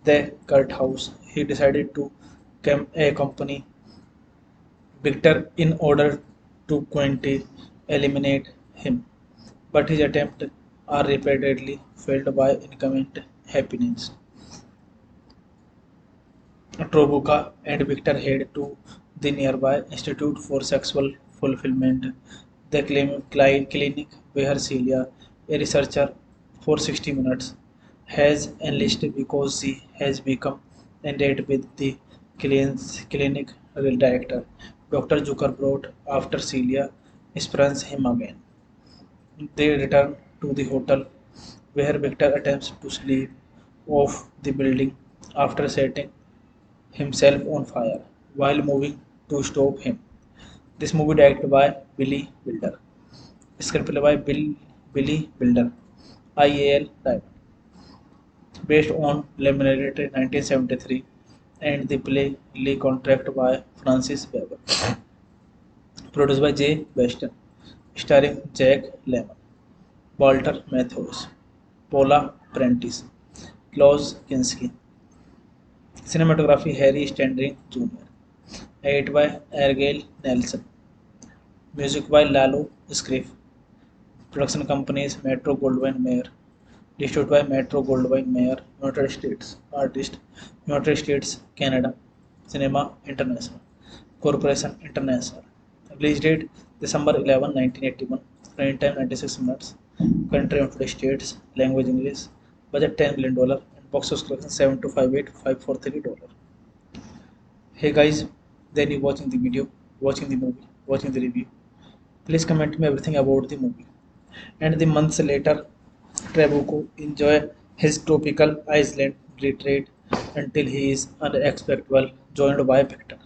the courthouse. He decided to accompany Victor in order to quickly eliminate him, but his attempts are repeatedly failed by incoming happiness. Trobuka and Victor head to the nearby Institute for Sexual Fulfillment, the clinic where Celia, a researcher for 60 minutes, has enlisted because she has become endowed with the clinic director, Dr. Zuckerbrot, after Celia spurns him again. They return to the hotel where Victor attempts to sleep off the building after setting himself on fire while moving to stop him. This movie directed by Billy Wilder. Screenplay by Billy Wilder. IAL Diamond. Based on Lemonade 1973 and the play Lee contract by Francis Weber. Produced by Jay Weston. Starring Jack Lemmon, Walter Matthäus, Paula Prentice, Klaus Kinski. Cinematography Harry Standring Jr. Edited by Ergale Nelson. Music by Lalo Scriff. Production companies Metro Goldwyn Mayer. Distributed by Metro Goldwyn Mayer, United States. Artist United States, Canada. Cinema International. Corporation International. Release date December 11, 1981. Running time 96 minutes. Country United States. Language English. Budget $10 million. And box office collection 7,258,543. Hey guys, then you watching the video, watching the movie, watching the review. Please comment me everything about the movie. And the months later, Trabuco enjoy his tropical island retreat until he is unexpectedly joined by Victor.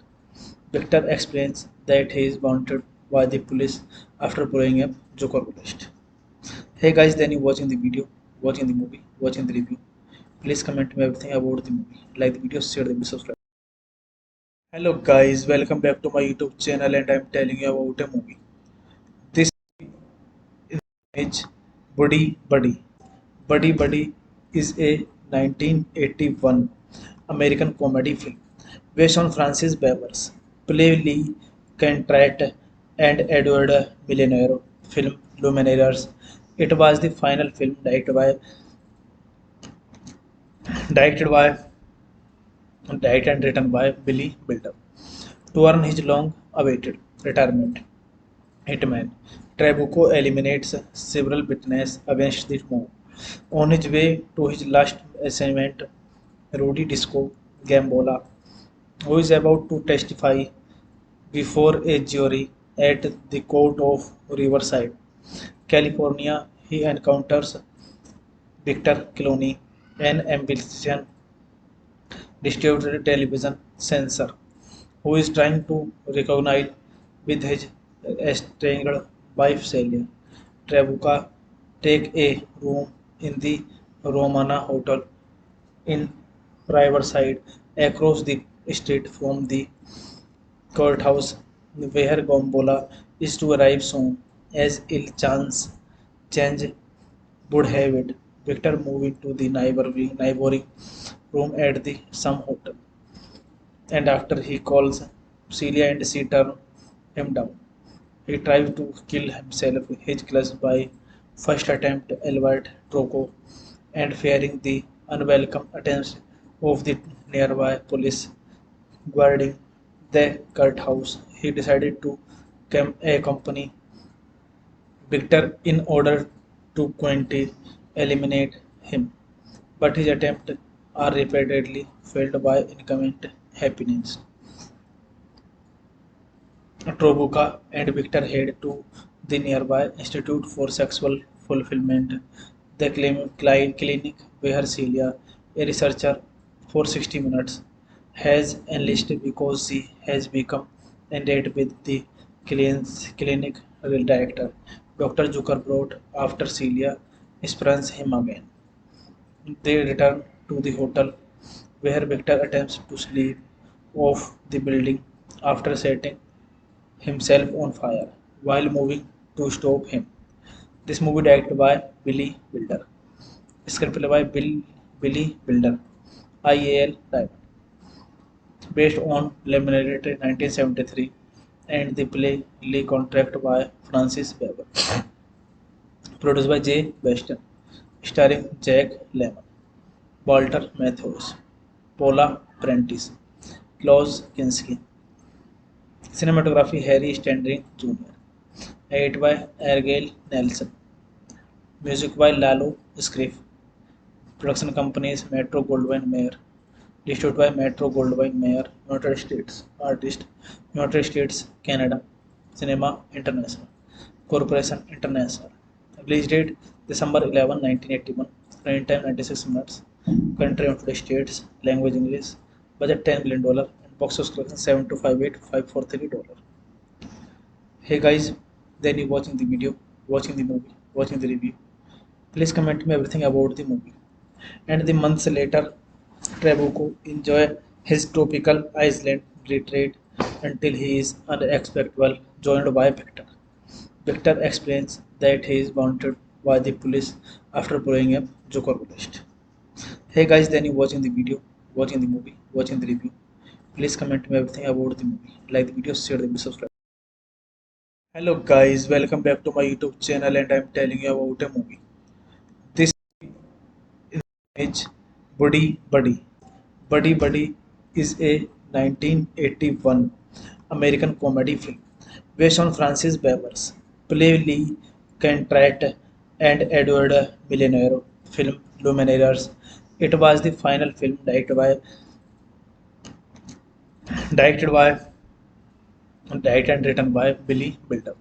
Victor explains that he is wanted by the police after blowing up Joker list. Hey guys, then you watching the video, watching the movie, watching the review. Please comment me everything about the movie. Like the video, share the video, subscribe. Hello guys, welcome back to my YouTube channel and I'm telling you about a movie. This is Buddy Buddy. Buddy Buddy is a 1981 American comedy film based on Francis Bever's play Lee Contract and Edward Millionaire film Lumineers. It was the final film directed and written by Billy Wilder. To earn his long-awaited retirement, hitman Trabuco eliminates several witnesses against the move. On his way to his last assignment, Rudy Disco Gambola, who is about to testify before a jury at the court of Riverside, California, he encounters Victor Clooney, an ambitious distributed television censor who is trying to recognize with his estranged wife Celia. Trabuca take a room in the Romana Hotel in Riverside across the street from the courthouse where Gombola is to arrive soon as ill chance change would have it. Victor moved into the neighboring room at the some hotel, and after he calls Celia and she turns him down. He tries to kill himself, his class by first attempt Albert Troco and fearing the unwelcome attempts of the nearby police guarding the courthouse. He decided to accompany Victor in order to quickly eliminate him, but his attempts are repeatedly failed by incoming happiness. Trobuka and Victor head to the nearby Institute for Sexual Fulfillment, the clinic where Celia, a researcher for 60 minutes, has enlisted because she has become endowed with the clinic director. Dr. Zucker brought after Celia spurns him again. They return to the hotel where Victor attempts to sleep off the building after setting himself on fire while moving to stop him. This movie directed by Billy Wilder. Screenplay by Billy Wilder, IAL Diamond. Based on Lemonade 1973 and the play Lee contract by Francis Weber. Produced by Jay Weston. Starring Jack Lemmon, Walter Matthäus, Paula Prentice, Klaus Kinski. Cinematography Harry Stanley Jr. Edited by Argyle Nelson. Music by Lalo Schifrin. Production companies Metro Goldwyn Mayer. Distributed by Metro Goldwyn Mayer, United States. Artist United States, Canada. Cinema International. Corporation International. Release date December 11, 1981. Running time 96 minutes. Country United States. Language English. Budget $10 million. And box office collection 7258543. Hey guys, then you watching the video, watching the movie, watching the review. Please comment me everything about the movie. And the months later, Trabuco enjoy his tropical island retreat until he is unexpectedly joined by Victor. Victor explains that he is wanted by the police after blowing up Joker. Hey guys, then you watching the video, watching the movie, watching the review. Please comment me everything about the movie. Like the video, share the video, subscribe. Hello guys, welcome back to my YouTube channel and I'm telling you about a movie. This is Buddy Buddy. Buddy Buddy is a 1981 American comedy film based on Francis Bever's play Lee Contract and Edward Millionaire film Lumineers. It was the final film directed and written by Billy Wilder.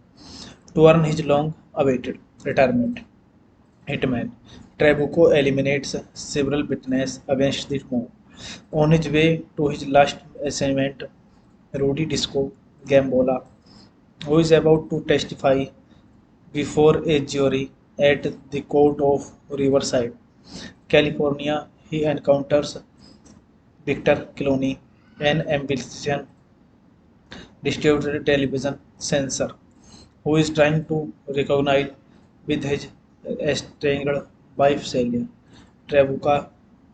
To earn his long-awaited retirement, hitman Trabuco eliminates several witnesses against the move. On his way to his last assignment, Rudy Disco Gambola, who is about to testify before a jury at the court of Riverside, California, he encounters Victor Clooney, an ambitious distributed television censor who is trying to recognize with his estranged wife Celia. Trabuca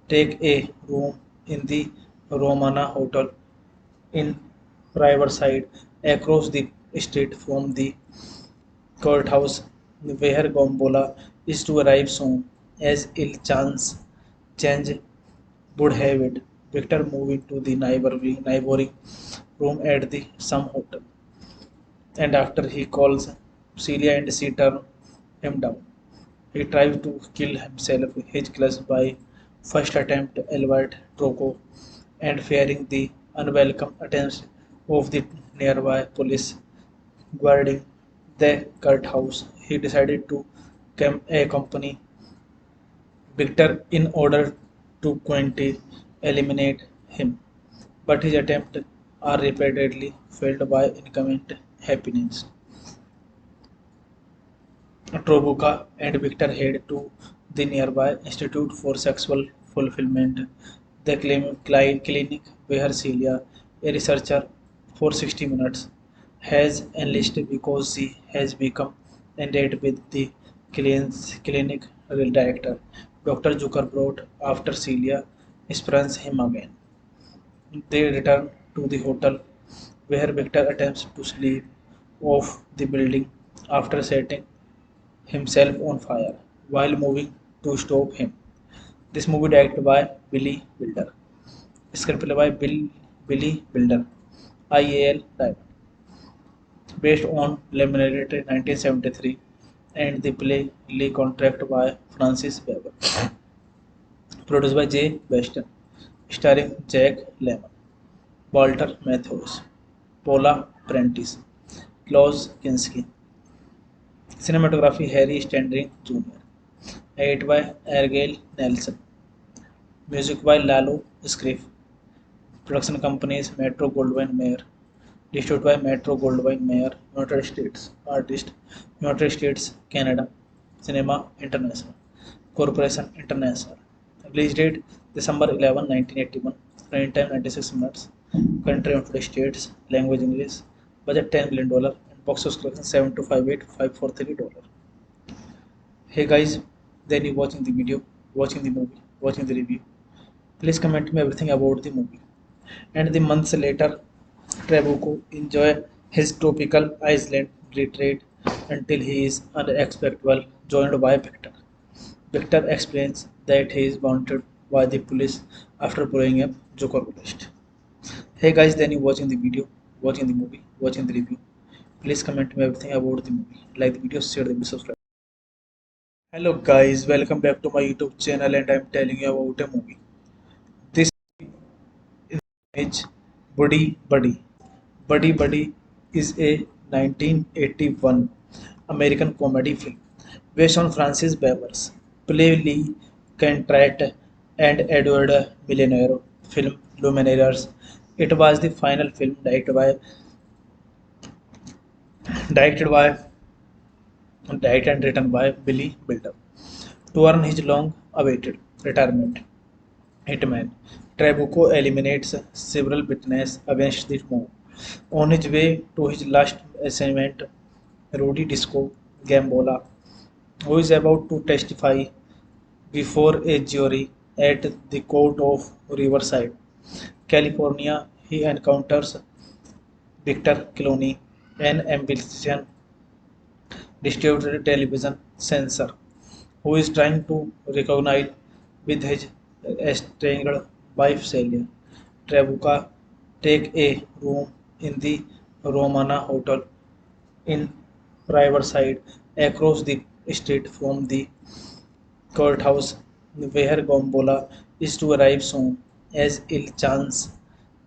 take a room in the Romana Hotel in Riverside across the street from the courthouse where Gombola is to arrive soon as ill chance change would have it. Victor moved into the neighboring room at the some hotel, and after he calls Celia and she turns him down. He tries to kill himself, his class by first attempt Albert Troco and fearing the unwelcome attention of the nearby police guarding the Kurt house. He decided to accompany Victor in order to quickly eliminate him, but his attempts are repeatedly failed by incoming happiness. Trobuka and Victor head to the nearby Institute for Sexual Fulfillment, the clinic where Celia, a researcher for 60 minutes, has enlisted because she has become endowed with the clinic director, Dr. Zuckerbrot, after Celia spurns him again. They return to the hotel where Victor attempts to sleep off the building after setting himself on fire while moving to stop him. This movie directed by Billy Wilder. Screenplay by Billy Wilder, IAL Diamond. Based on Lemonade 1973 and the play Lee contract by Francis Weber. Produced by Jay Weston. Starring Jack Lemmon, Walter Matthäus, Paula Prentice, Klaus Kinski. Cinematography Harry Stanley Jr. Edited by Argyle Nelson. Music by Lalo Schifrin. Production companies Metro Goldwyn Mayer. Distributed by Metro Goldwyn Mayer, United States. Artist United States, Canada. Cinema International. Corporation International. Release date December 11, 1981. Running time 96 minutes. Country United States. Language English. Budget $10 million. And box office collection 7,258,543. Hey guys, then you watching the video, watching the movie, watching the review. Please comment me everything about the movie. And the months later, Trabuco enjoy his tropical island retreat until he is unexpectedly joined by Victor. Victor explains that he is wanted by the police after blowing up Zuckerberg. Hey guys, then you watching the video, watching the movie, watching the review. Please comment me everything about the movie. Like the video, share the video, subscribe. Hello guys, welcome back to my YouTube channel and I'm telling you about a movie. This is Buddy Buddy. Buddy Buddy is a 1981 American comedy film based on Francis Bever's play Lee Contract and Edward Millenaro film Lumineers. It was the final film directed and written by Billy Wilder. To earn his long-awaited retirement, Hitman Trabuco eliminates several witnesses against the mob. On his way to his last assignment, Rudy Disco Gambola, who is about to testify before a jury at the court of Riverside, California, he encounters Victor Clooney, an ambitious distributed television censor who is trying to recognize with his estranged wife Celia. Trabuca take a room in the Romana Hotel in Riverside across the street from the courthouse where Gombola is to arrive soon as ill chance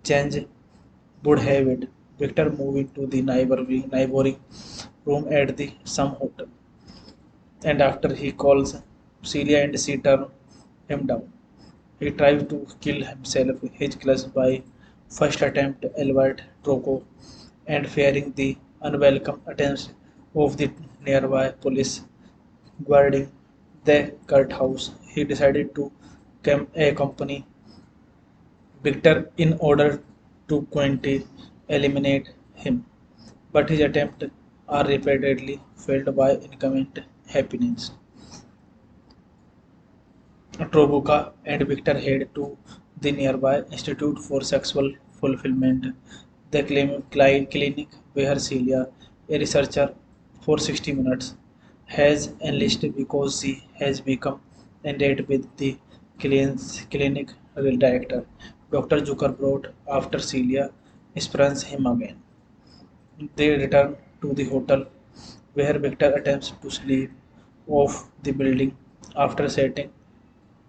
change would have it. Victor moved into the neighboring room at the some hotel, and after he calls Celia and she turns him down. He tries to kill himself, his class by first attempt Albert Troco and fearing the unwelcome attention of the nearby police guarding the Kurt house. He decided to accompany Victor in order to quickly eliminate him, but his attempts are repeatedly failed by incoming happiness. Trobuka and Victor head to the nearby Institute for Sexual Fulfillment, the clinic where Celia, a researcher for 60 minutes, has enlisted because she has become endowed with the clinic director. Dr. Zuckerbrot, after Celia spurns him again. They return to the hotel where Victor attempts to sleep off the building after setting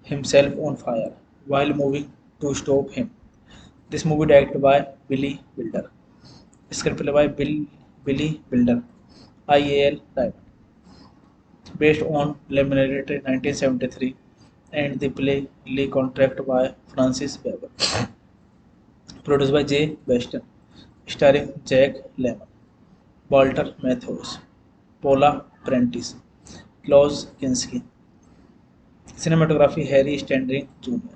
himself on fire while moving to stop him. This movie directed by Billy Wilder. Screenplay by Billy Wilder, IAL Diamond. Based on Lemonade 1973 and the play Lee contract by Francis Weber. Produced by Jay Weston. Starring Jack Lemmon, Walter Matthäus, Paula Prentice, Klaus Kinski. Cinematography Harry Stanley Jr.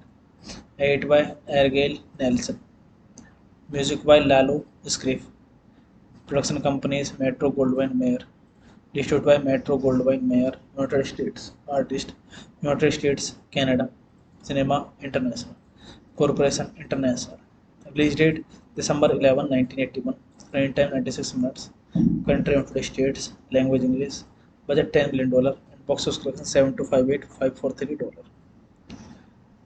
Edited by Argyle Nelson. Music by Lalo Schifrin. Production companies Metro Goldwyn Mayer. Distributed by Metro Goldwyn Mayer, United States. Artist United States, Canada. Cinema International. Corporation International. Release date December 11, 1981. Running time 96 minutes. Country United States. Language English. Budget $10 million. And box office collection 7,258,543.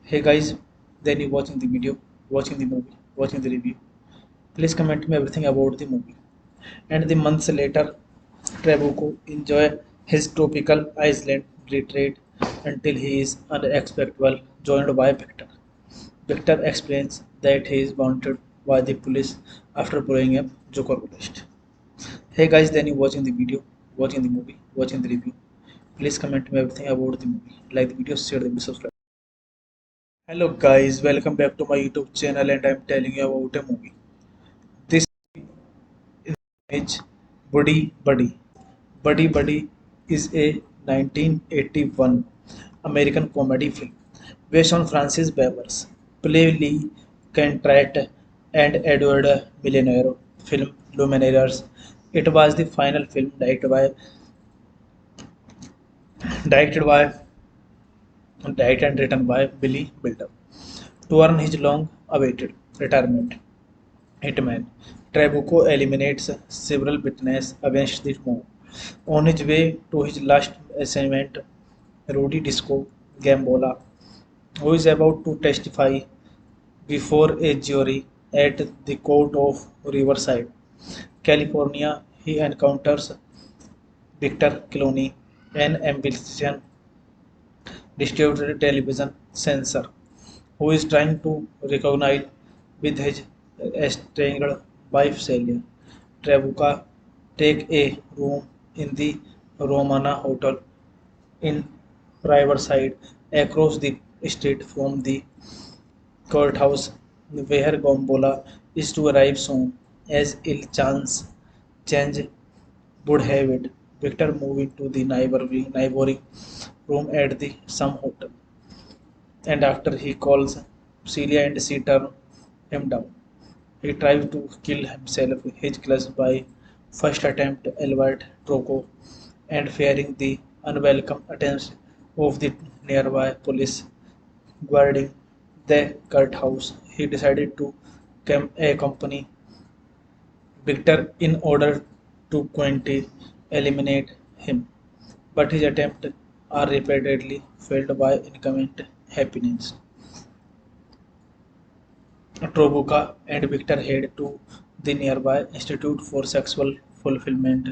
Hey guys, then you watching the video, watching the movie, watching the review. Please comment me everything about the movie. And the months later, Trabuco enjoy his tropical island retreat until he is unexpectedly joined by Victor. Victor explains that he is wanted by the police after blowing up Joker. Hey guys, then you watching the video, watching the movie, watching the review. Please comment me everything about the movie. Like the video, share the video, subscribe. Hello guys, welcome back to my YouTube channel and I'm telling you about a movie. This is Buddy Buddy. Buddy Buddy is a 1981 American comedy film based on Francis Bever's play Lee Contract and Edward Millionaire film Luminaires. It was the final film directed and written by Billy Wilder. To earn his long-awaited retirement, Hitman Trabuco eliminates several witnesses against the mob. On his way to his last assignment, Rudy Disco Gambola, who is about to testify before a jury at the court of Riverside, California, he encounters Victor Clooney, an ambitious distributed television censor who is trying to recognize with his estranged wife Celia. Trabuca take a room in the Romana Hotel in Riverside across the street from the courthouse where Gombola is to arrive soon as ill chance change would have it. Victor move into the neighboring room at the some hotel and after he calls Celia and she turns him down. He tries to kill himself, his class by first attempt Albert Troco and fearing the unwelcome attempts of the nearby police guarding the cult house. He decided to accompany Victor in order to quickly eliminate him, but his attempts are repeatedly failed by incoming happiness. Trobuka and Victor head to the nearby Institute for Sexual Fulfillment,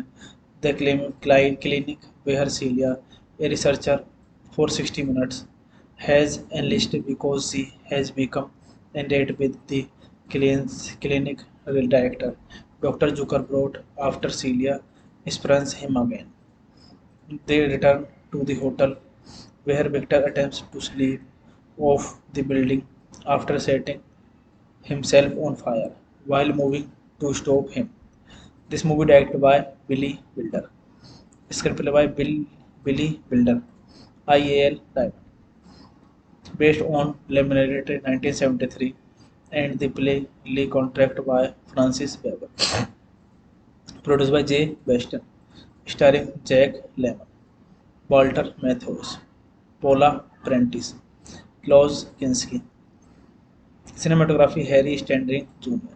the clinic where Celia, a researcher for 60 minutes, has enlisted because she has become endowed with the clinic director. Dr. Zuckerbrot, after Celia spurns him again. They return to the hotel where Victor attempts to sleep off the building after setting himself on fire while moving to stop him. This movie directed by Billy Wilder. Screenplay by Billy Wilder, IAL Diamond. based on Lemonade 1973 and the play Lee Contract by Francis Weber. Produced by Jay Weston, starring Jack Lemmon, Walter Matthäus, Paula Prentice, Klaus Kinski. Cinematography Harry Standring Jr.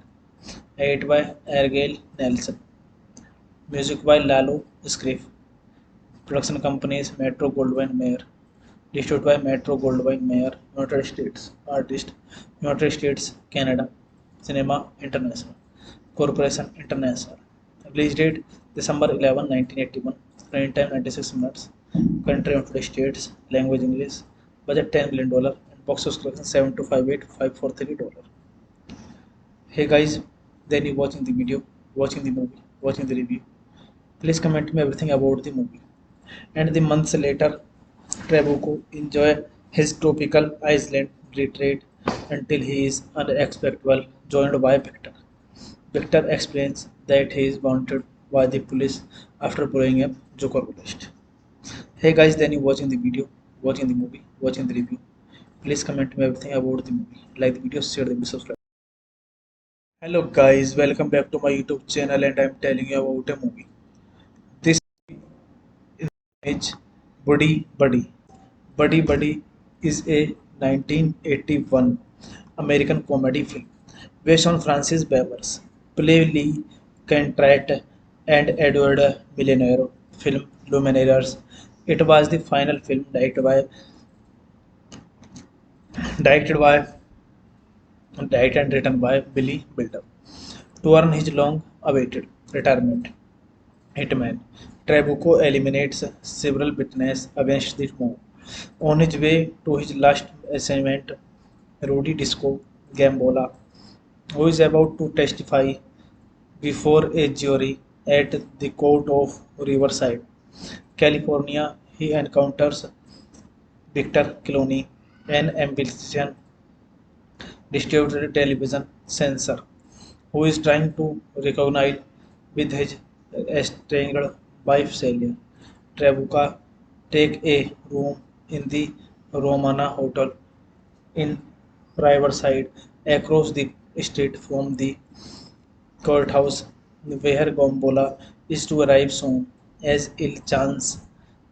Edited by Argyle Nelson. Music by Lalo Schifrin. Production companies Metro Goldwyn Mayer. Distributed by Metro Goldwyn Mayer, United States. Artist, United States, Canada. Cinema International. Corporation International. Release date December 11, 1981. Running time 96 minutes. Country United States. Language English. Budget $10 million. And box office collection 7,258,543. Hey guys, then you watching the video, watching the movie, watching the review. Please comment me everything about the movie. And the months later, Trabuco enjoy his tropical island retreat until he is unexpectedly joined by Victor. Victor explains that he is wanted by the police after blowing up Joker-List. Hey guys, then you watching the video, watching the movie, watching the review. Please comment me everything about the movie. Like the video, share the video, subscribe. Hello guys, welcome back to my YouTube channel and I'm telling you about a movie. This is Buddy Buddy. Buddy Buddy is a 1981 American comedy film based on Francis Bever's play Lee Contract and Edward Millenaro film Lumineers. It was the final film directed and written by Billy Wilder. To earn his long-awaited retirement, hitman Trabuco eliminates several witnesses against the mob. On his way to his last assignment, Rudy Disco Gambola, who is about to testify before a jury at the court of Riverside, California, he encounters Victor Clooney, an ambitious distributed television censor who is trying to recognize with his estranged wife Celia. Trabuca take a room in the Romana Hotel in Riverside across the street from the courthouse where Gombola is to arrive soon as ill chance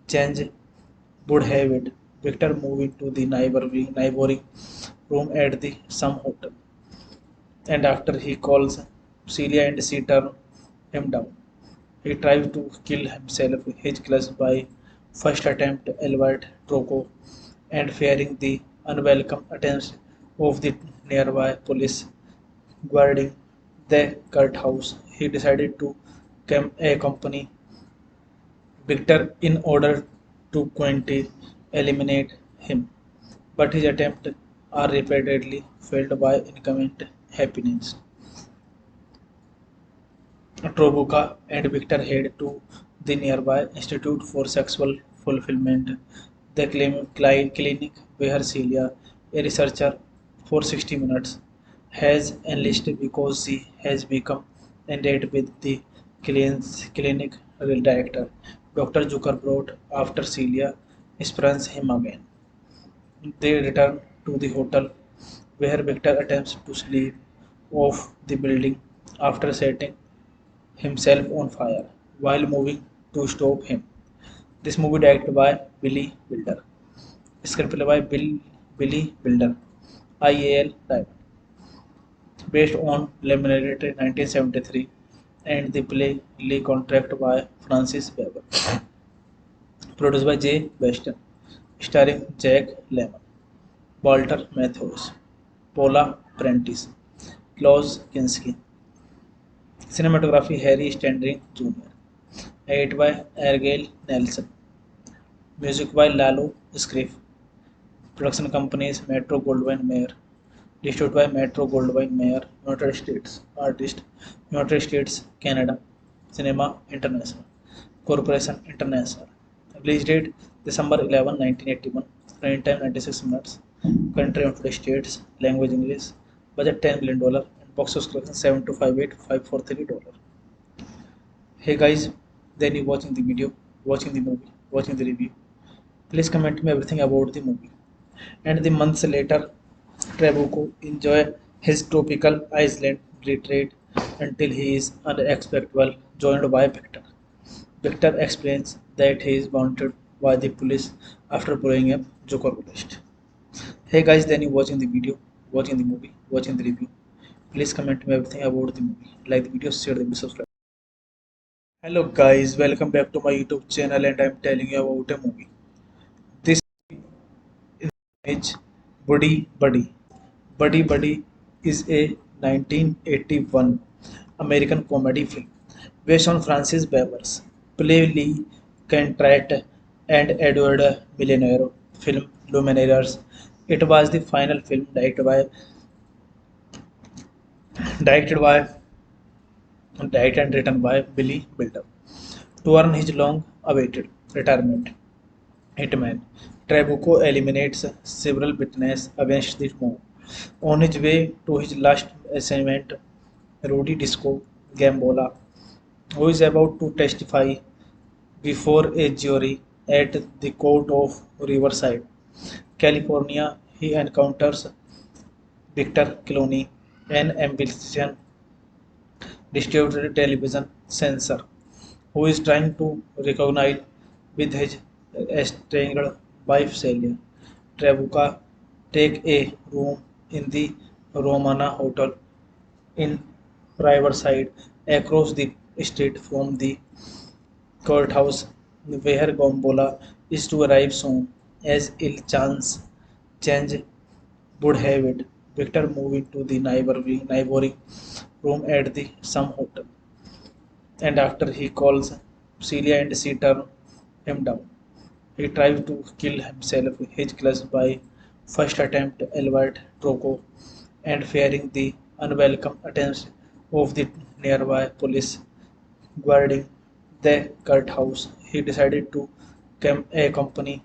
change would have it. Victor moved into the neighboring room at the some hotel, and after he calls Celia and she turns him down. He tries to kill himself, his class by first attempt Albert Troco and fearing the unwelcome attempts of the nearby police guarding the courthouse. He decided to accompany Victor in order to quickly eliminate him, but his attempts are repeatedly failed by incoming happiness. Trobuka and Victor head to the nearby Institute for Sexual Fulfillment, the clinic where Celia, a researcher for 60 minutes, has enlisted because she has become endowed with the clinic director. Dr. Zucker brought after Celia spurns him again. They return to the hotel where Victor attempts to sleep off the building after setting himself on fire while moving to stop him. This movie directed by Billy Wilder. Screenplay by Billy Wilder. IAL Diamond. Based on Lemonade 1973 and the play Lee Contract by Francis Weber. Produced by Jay Weston. Starring Jack Lemmon, Walter Matthäus, Paula Prentice, Klaus Kinski. Cinematography Harry Standring Jr. Edited by Argyle Nelson. Music by Lalo Schifrin. Production companies Metro Goldwyn Mayer. Distributed by Metro Goldwyn Mayer, United States. Artist, United States, Canada. Cinema International. Corporation International. Release date December 11, 1981. Running time 96 minutes. Country United States. Language English. Budget $10 million. And box office collection 7,258,543. Hey guys, then you watching the video, watching the movie, watching the review. Please comment me everything about the movie. and the months later, Trabuco enjoy his tropical island retreat until he is unexpectedly joined by Victor. Victor explains that he is wanted by the police after blowing up Joker list. Hey guys, then you watching the video, watching the movie, watching the review. Please comment me everything about the movie. Like the video, share the video, subscribe. Hello guys, welcome back to my YouTube channel and I'm telling you about a movie. This is Buddy Buddy. Buddy Buddy is a 1981 American comedy film based on Francis Bever's play Lee Cantrell and Edward Millenaro film Lumineers. It was the final film directed by directed and written by Billy Wilder. To earn his long-awaited retirement, Hitman Trabuco eliminates several witnesses against the mob. On his way to his last assignment, Rudy Disco Gambola, who is about to testify before a jury at the court of Riverside, California, he encounters Victor Clooney, an ambitious distributed television censor who is trying to reconcile with his estranged wife Celia. Trabuca take a room in the Romana Hotel in Riverside across the street from the courthouse where Gombola is to arrive soon as ill chance change would have it. Victor moved into the neighboring room at the some hotel, and after he calls Celia and she turns him down. He tries to kill himself, his class by first attempt Albert Troco and fearing the unwelcome attempts of the nearby police guarding the courthouse. He decided to accompany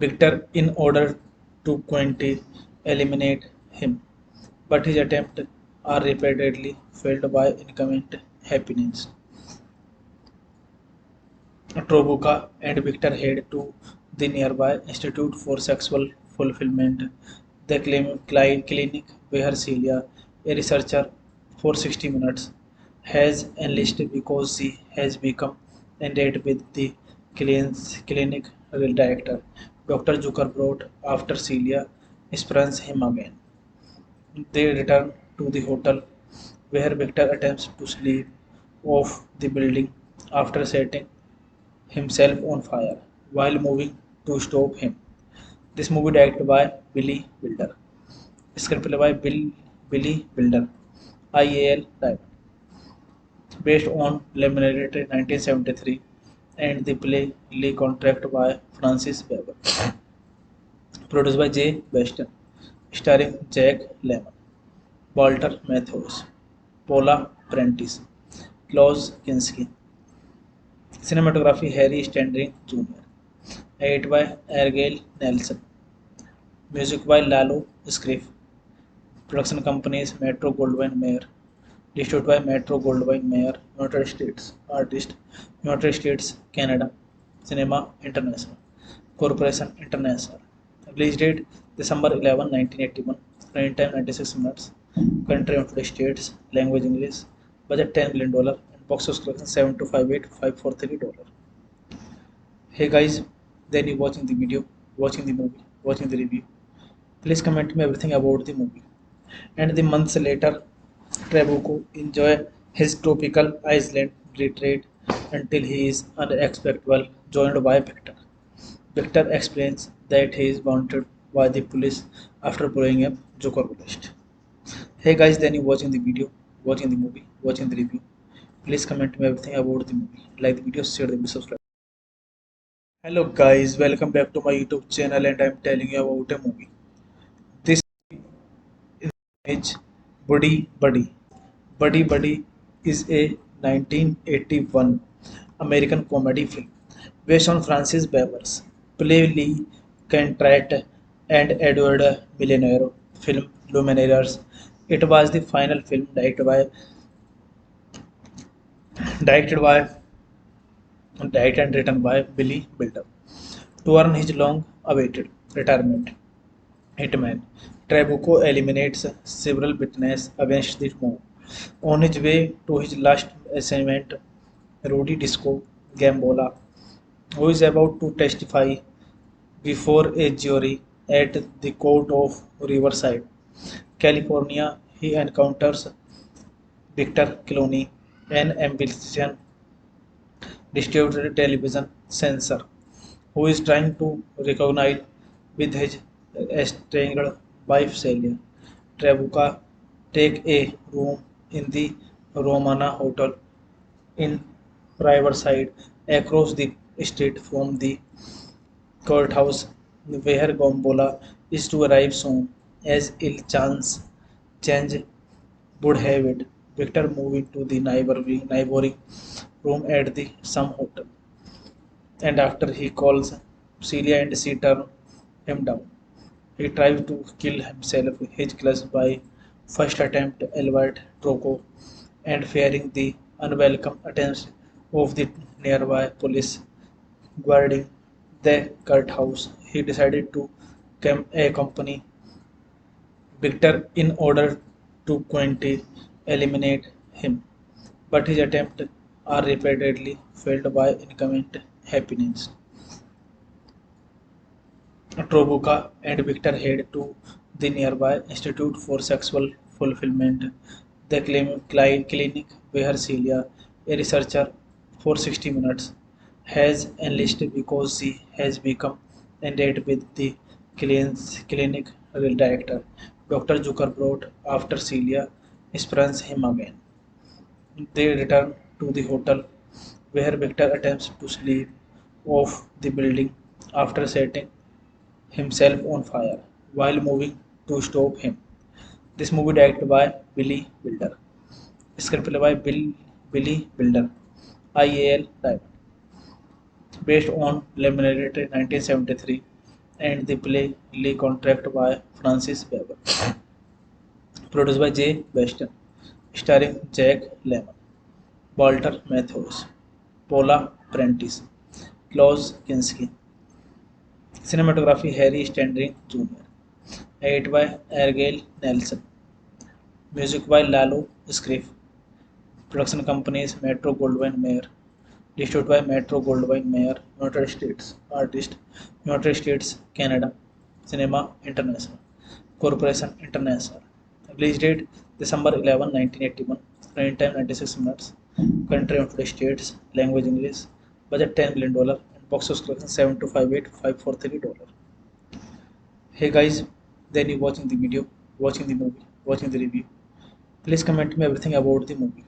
Victor in order to quickly eliminate him, but his attempts are repeatedly failed by incoming happiness. Trobuka and Victor head to the nearby Institute for Sexual Fulfillment, the clinic where Celia, a researcher for 60 minutes, has enlisted because she has become endowed with the clinic director, Dr. Zuckerbrot, after Celia spurns him again. They return to the hotel where Victor attempts to sleep off the building after setting himself on fire while moving to stop him. This movie directed by Billy Wilder. Screenplay by Billy Wilder. IAL Diamond. Based on Lemonade 1973 and the play Lee contract by Francis Weber. Produced by Jay Weston. Starring Jack Lemmon, Walter Matthäus, Paula Prentice, Klaus Kinski. Cinematography Harry Stanley Jr. Edited by Argyle Nelson. Music by Lalo Schifrin. Production companies Metro Goldwyn Mayer. Distributed by Metro Goldwyn Mayer, United States. Artist United States, Canada. Cinema International. Corporation International. Release date December 11, 1981. Running time 96 minutes. Country United States. Language English. Budget $10 million. And box office collection 7,258,543. Hey guys, then you watching the video, watching the movie, watching the review. Please comment me everything about the movie. And the months later, Trabuco enjoy his tropical island retreat until he is unexpectedly joined by Victor. Victor explains that he is wanted by the police after blowing up Joker list. Hey guys, then you watching the video, watching the movie, watching the review. Please comment me everything about the movie. Like the video, share the video, subscribe. Hello guys, welcome back to my YouTube channel and I'm telling you about a movie. This is Buddy Buddy. Buddy Buddy is a 1981 American comedy film based on Francis Bever's play Lee Cantrell and Edward Millenaro film Lumineers. It was the final film directed by directed and written by Billy Wilder. To earn his long-awaited retirement. Hitman. Trabuco eliminates several witnesses against the move. On his way to his last assignment, Rudy Disco Gambola, who is about to testify before a jury at the court of Riverside, California, he encounters Victor Clooney, an ambitious distributed television censor who is trying to recognize with his estranged wife Celia. Trabuca take a room in the Romana Hotel in Riverside across the street from the courthouse where Gombola is to arrive soon as ill chance change would have it. Victor moved into the neighboring room at the some hotel, and after he calls Celia and she turns him down. He tries to kill himself, his class by first attempt Albert Troco and fearing the unwelcome attention of the nearby police guarding the courthouse. He decided to accompany Victor in order to quickly eliminate him, but his attempts are repeatedly failed by incoming happiness. Trobuka and Victor head to the nearby Institute for Sexual Fulfillment, the clinic where Celia, a researcher for 60 minutes, has enlisted because she has become endowed with the clinic director, Dr. Zuckerbrot, after Celia spurns him again. They return to the hotel where Victor attempts to sleep off the building after setting himself on fire while moving to stop him. This movie directed by Billy Wilder. Screenplay by Billy Wilder, IAL Diamond. Based on Lemonade 1973 and the play Lee contract by Francis Weber. Produced by Jay Weston. Starring Jack Lemmon, Walter Matthäus, Paula Prentice, Klaus Kinski. Cinematography Harry Stanley Jr. Edit by Argyle Nelson. Music by Lalo Schifrin. Production companies Metro Goldwyn Mayer. Distributed by Metro Goldwyn Mayer, United States. Artist United States, Canada. Cinema International. Corporation International. Release date December 11, 1981. Running time 96 minutes. Country United States. Language English. Budget $10 million. And box office collection 7,258,543. Hey guys, then you watching the video, watching the movie, watching the review. Please comment me everything about the movie.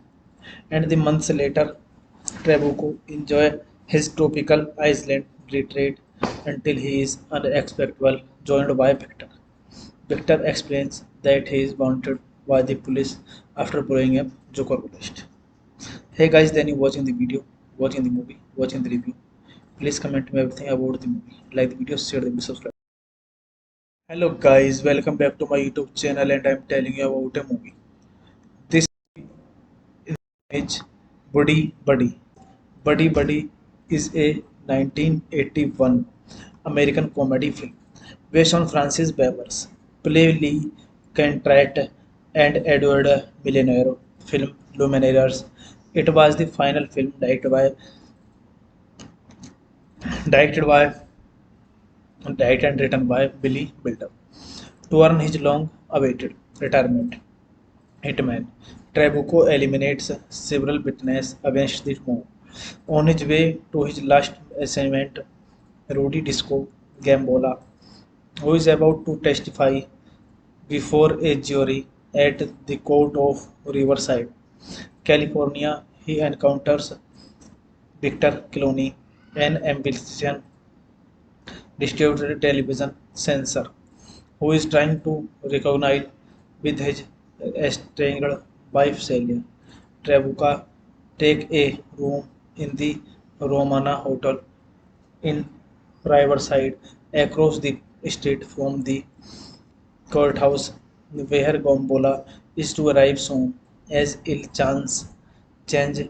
And the months later, Trabuco enjoy his tropical island retreat until he is unexpectedly joined by Victor. Victor explains that he is wanted by the police after blowing up Zuckerberg. Hey guys, then you watching the video, watching the movie, watching the review. Please comment me everything about the movie. Like the video, share the video, subscribe. Hello guys, welcome back to my YouTube channel and I'm telling you about a movie. This is Buddy Buddy. Buddy Buddy is a 1981 American comedy film based on Francis Bever's play Lee Contract and Edward Millionaire film Luminaires. It was the final film directed and written by Billy Wilder. To earn his long-awaited retirement, Hitman Trabuco eliminates several witnesses against the move. On his way to his last assignment, Rudy Disco Gambola, who is about to testify before a jury at the court of Riverside, California, he encounters Victor Clooney, an ambitious distributed television censor who is trying to recognize with his estranged wife Celia. Trabuca take a room in the Romana Hotel in Riverside across the street from the courthouse where Gombola is to arrive soon as ill chance change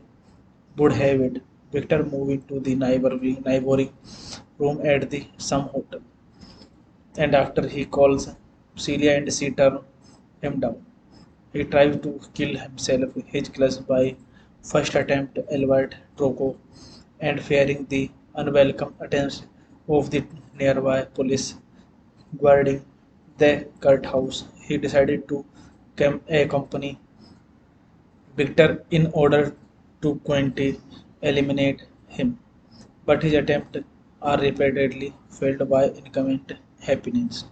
would have it. Victor moved into the neighboring room at the some hotel, and after he calls Celia and she turns him down. He tries to kill himself, his class by first attempt Albert Troco and fearing the unwelcome attempts of the nearby police guarding the Kurt house. He decided to accompany Victor in order to quickly eliminate him, but his attempts are repeatedly failed by incomplete happenings.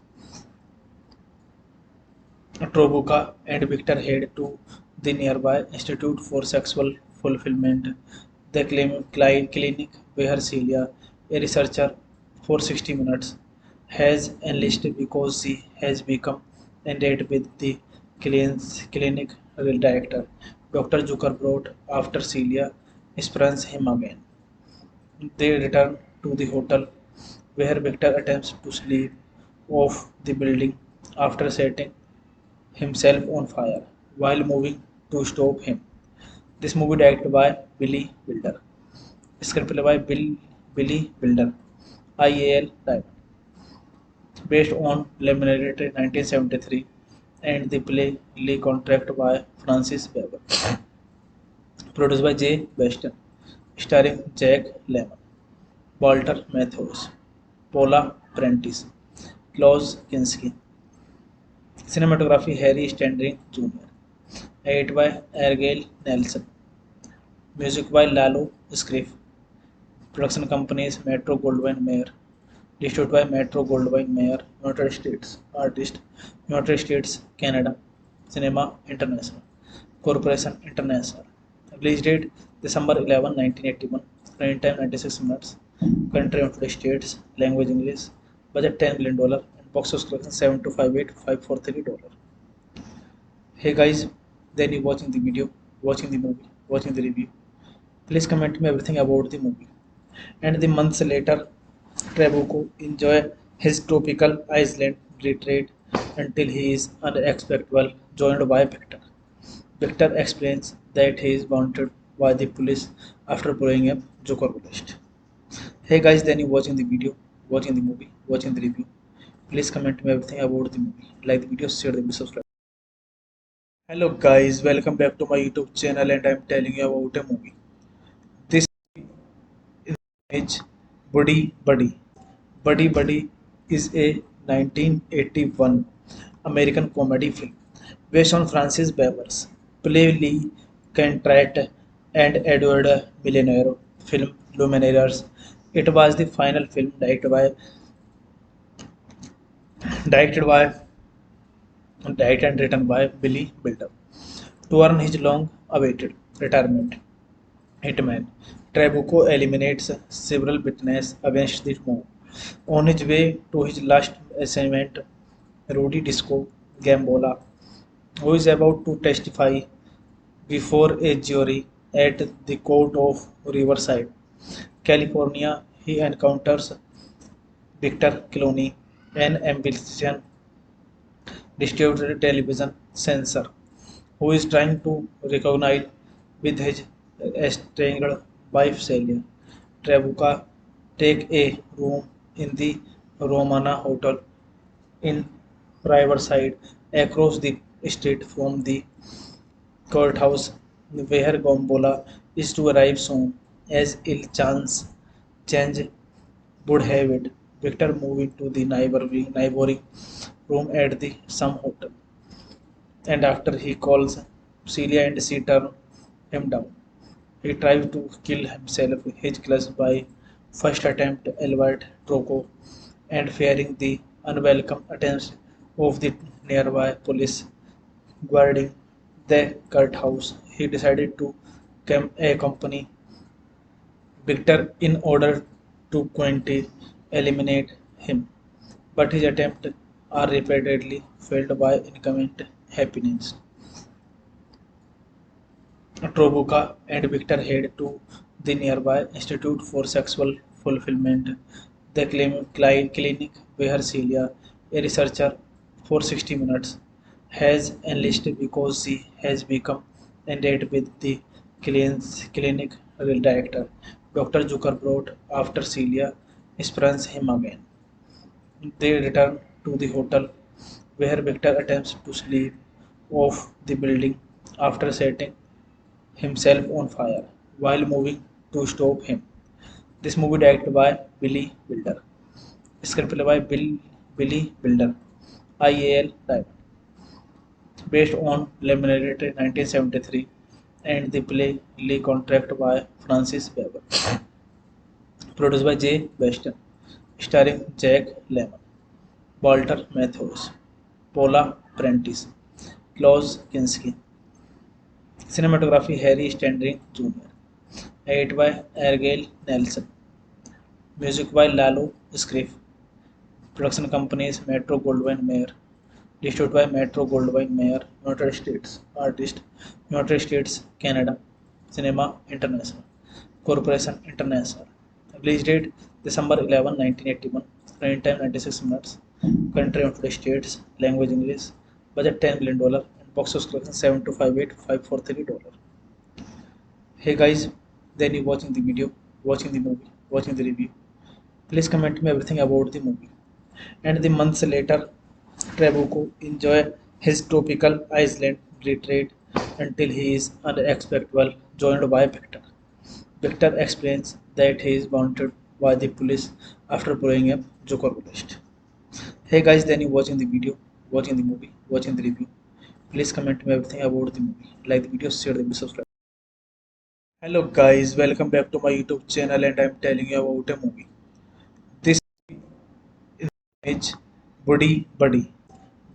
Trobuka and Victor head to the nearby Institute for Sexual Fulfillment, the clinic where Celia, a researcher for 60 minutes, has enlisted because she has become endowed with the clinic director. Dr. Zucker brought after Celia spurns him again. They return to the hotel where Victor attempts to sleep off the building after setting himself on fire while moving to stop him. This movie directed by Billy Wilder. Screenplay by Billy Wilder, IAL Diamond. Based on Lemonade 1973 and the play Lee contract by Francis Weber. Produced by Jay Weston. Starring Jack Lemmon, Walter Matthäus, Paula Prentice, Klaus Kinski. Cinematography Harry Stendring Jr. Edited by Argyle Nelson. Music by Lalo Schifrin. Production companies Metro Goldwyn Mayer. Distributed by Metro Goldwyn Mayer, United States. Artist United States, Canada. Cinema International. Corporation International. Release date December 11, 1981. Running time 96 minutes. Country United States. Language English. Budget $10 million. And box office collection 7258543 dollars. Hey guys, then you watching the video, watching the movie, watching the review. Please comment me everything about the movie. And the months later, Trabuco enjoy his tropical island retreat until he is unexpectedly joined by Victor. Victor explains that he is wanted by the police after blowing up Jokerbolist. Hey guys, then you watching the video, watching the movie, watching the review. Please comment me everything about the movie. Like the video, share the video, subscribe. Hello guys, welcome back to my YouTube channel and I'm telling you about a movie. This is Buddy Buddy. Buddy Buddy is a 1981 American comedy film based on Francis Bever's play Lee Contract and Edward Millionaire film Lumineers. It was the final film directed and written by Billy Wilder. To earn his long-awaited retirement, hitman Trabuco eliminates several witnesses against the mob. On his way to his last assignment, Rudy Disco Gambola, who is about to testify before a jury at the court of Riverside, California, he encounters Victor Clooney, an ambitious distributed television censor who is trying to recognize with his estranged wife Celia. Trabuca take a room in the Romana Hotel in Riverside across the street from the courthouse where Gombola is to arrive soon as ill chance change would have it. Victor moved into the neighboring room at the some hotel, and after he calls Celia and she turns him down. He tries to kill himself, his class by first attempt Albert Troco and fearing the unwelcome attempts of the nearby police guarding the Kurt house. He decided to accompany Victor in order to quickly eliminate him, but his attempts are repeatedly failed by incomplete happenings. Trobuka and Victor head to the nearby Institute for Sexual Fulfillment, the clinic where Celia, a researcher for 60 minutes, has enlisted because she has become endowed with the clinic director. Dr. Zucker brought after Celia spurns him again. They return to the hotel where Victor attempts to sleep off the building after setting himself on fire while moving to stop him. This movie directed by Billy Wilder. Screenplay by Billy Wilder. IAL Diamond. Based on Lemonade 1973 and the play Lee contract by Francis Weber. Produced by Jay Weston. Starring Jack Lemmon, Walter Matthäus, Paula Prentice, Klaus Kinski. Cinematography Harry Stanley Jr. Edited by Ergale Nelson. Music by Lalo Schifrin. Production companies Metro Goldwyn Mayer. Distributed by Metro Goldwyn Mayer, United States. Artist United States, Canada. Cinema International. Corporation International. Release date December 11, 1981. Running time 96 minutes. Country United States. Language English. Budget $10 million. And box office collection 7258543 dollars. Hey guys, then you watching the video, watching the movie, watching the review. Please comment me everything about the movie. And the months later, Trabuco enjoy his tropical island retreat until he is unexpectedly joined by Victor. Victor explains that he is wanted by the police after blowing up Joker. Hey guys, then you watching the video, watching the movie, watching the review. Please comment me everything about the movie. Like the video, share the video, subscribe. Hello guys, welcome back to my YouTube channel and I'm telling you about a movie. This is Buddy Buddy.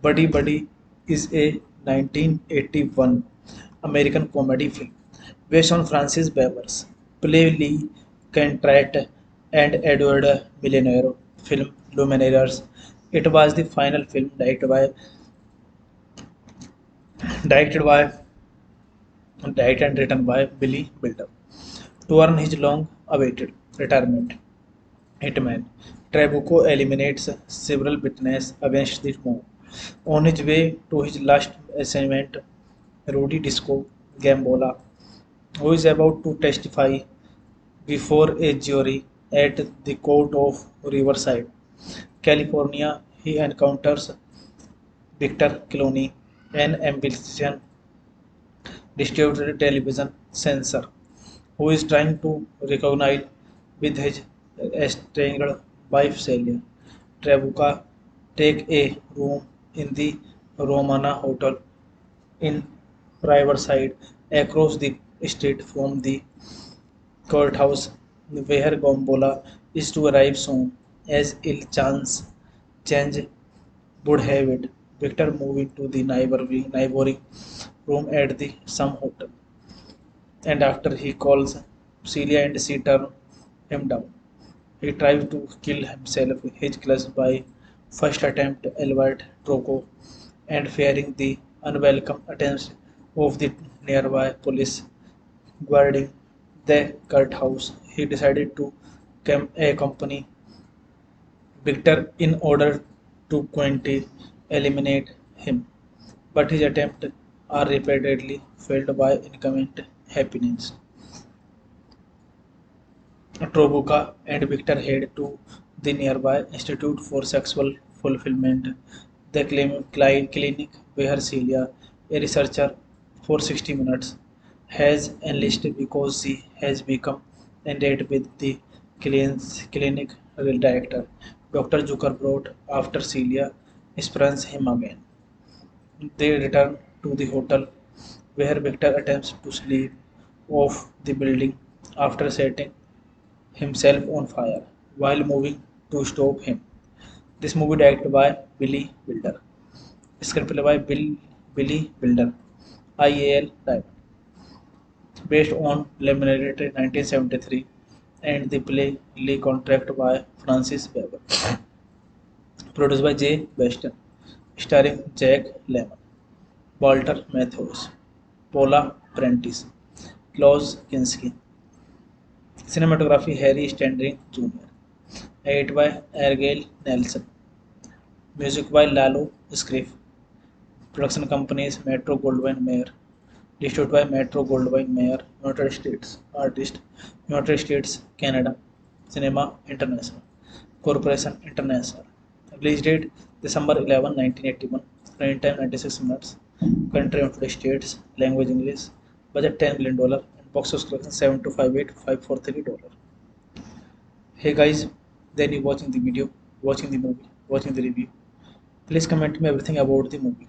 Buddy Buddy is a 1981 American comedy film based on Francis Bever's play Lee Contract and Edward Millenaro film Luminaires. It was the final film directed and written by Billy Wilder. To earn his long-awaited retirement, Hitman Trabuco eliminates several witnesses against the mob. On his way to his last assignment, Rudy Disco Gambola, who is about to testify before a jury at the court of Riverside, California, he encounters Victor Clooney, an ambitious distributed television censor who is trying to reconcile with his estranged wife Celia. Trabuca take a room in the Romana Hotel in Riverside across the street from the courthouse where Gombola is to arrive soon as ill chance change would have it. Victor move into the neighboring room at the some hotel and after he calls Celia and she turn him down. He tries to kill himself, his class by first attempt Albert Troco and fearing the unwelcome attempts of the nearby police guarding the courthouse. He decided to accompany Victor in order to quickly eliminate him, but his attempts are repeatedly failed by incoming happiness. Trobuka and Victor head to the nearby Institute for Sexual Fulfillment, the clinic where Celia, a researcher for 60 minutes, has enlisted because she has become endowed with the clinic director, Dr. Zuckerbrot, after Celia spurns him again. They return to the hotel where Victor attempts to sleep off the building after setting himself on fire while moving to stop him. This movie directed by Billy Wilder. Screenplay by Billy Wilder. IAL Diamond. Based on Lemonade 1973 and the play Lee contract by Francis Weber. Produced by Jay Weston. Starring Jack Lemmon, Walter Matthäus, Paula Prentice, Klaus Kinski. Cinematography Harry Stanley Jr. Edited by Ergale Nelson. Music by Lalo Schifrin. Production companies Metro Goldwyn Mayer. Distributed by Metro Goldwyn Mayer, United States. Artist United States, Canada. Cinema International. Corporation International. Release date December 11, 1981. Running time 96 minutes. Country United States. Language English. Budget $10 million. And box office collection 7,258,543. Hey guys, then you watching the video, watching the movie, watching the review. Please comment me everything about the movie.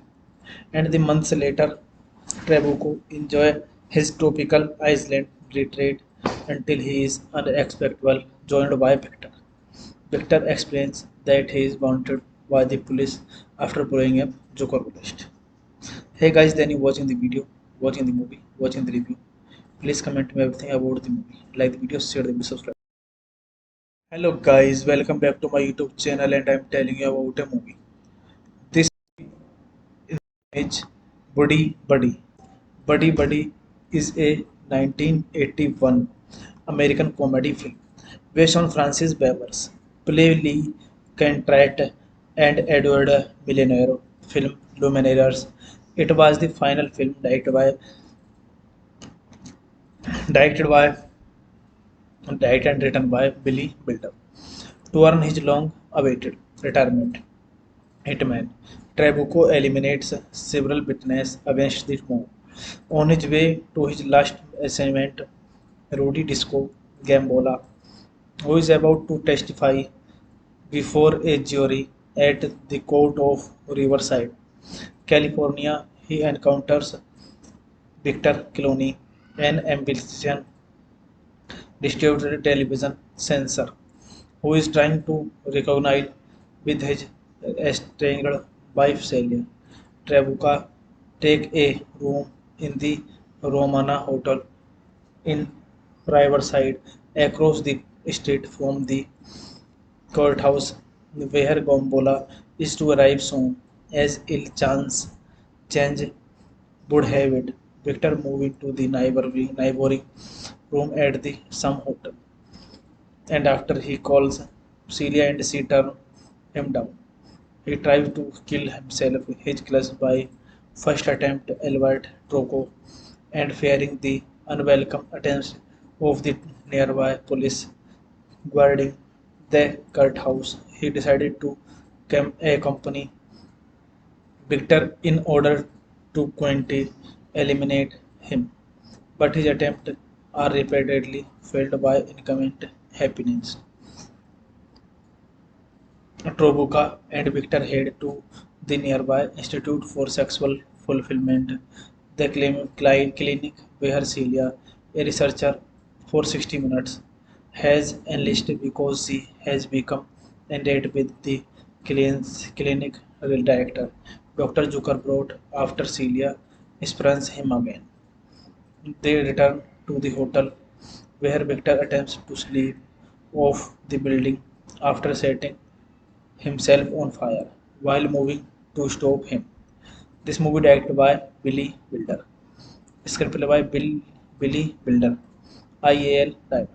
And the months later, Trabuco enjoy his tropical island retreat until he is unexpectedly joined by Victor. Victor explains that he is wanted by the police after blowing up Joker list. Hey guys, then you watching the video, watching the movie, watching the review. Please comment me everything about the movie. Like the video, share the video, subscribe. Hello guys, welcome back to my YouTube channel and I'm telling you about a movie. This is Buddy Buddy. Buddy Buddy is a 1981 American comedy film based on Francis Bever's play Lee Contract and Edward Millenaro film Luminaires. It was the final film directed and written by Billy Wilder to earn his long-awaited retirement. Hitman Trabuco eliminates several witnesses against the mob. On his way to his last assignment, Rudy Disco Gambola, who is about to testify before a jury at the court of Riverside, California, he encounters Victor Clooney, an ambitious distributed television censor who is trying to recognize with his estranged wife Celia. Trabuca take a room in the Romana Hotel in Riverside across the street from the courthouse where Gombola is to arrive soon as ill chance change would have it. Victor move into the neighboring room at the some hotel and after he calls Celia and she turns him down. He tries to kill himself. His class by first attempt Albert Troco and fearing the unwelcome attention of the nearby police guarding the courthouse. He decided to accompany Victor in order to quickly eliminate him. But his attempts are repeatedly failed by incoming happiness. Trobuka and Victor head to the nearby Institute for Sexual Fulfillment, the clinic where Celia, a researcher for 60 minutes, has enlisted because she has become endowed with the clinic director, Dr. Zuckerbrot, after Celia spurns him again. They return to the hotel where Victor attempts to sleep off the building after setting himself on fire while moving to stop him. This movie directed by Billy Wilder. Screenplay by Billy Wilder, IAL Diamond.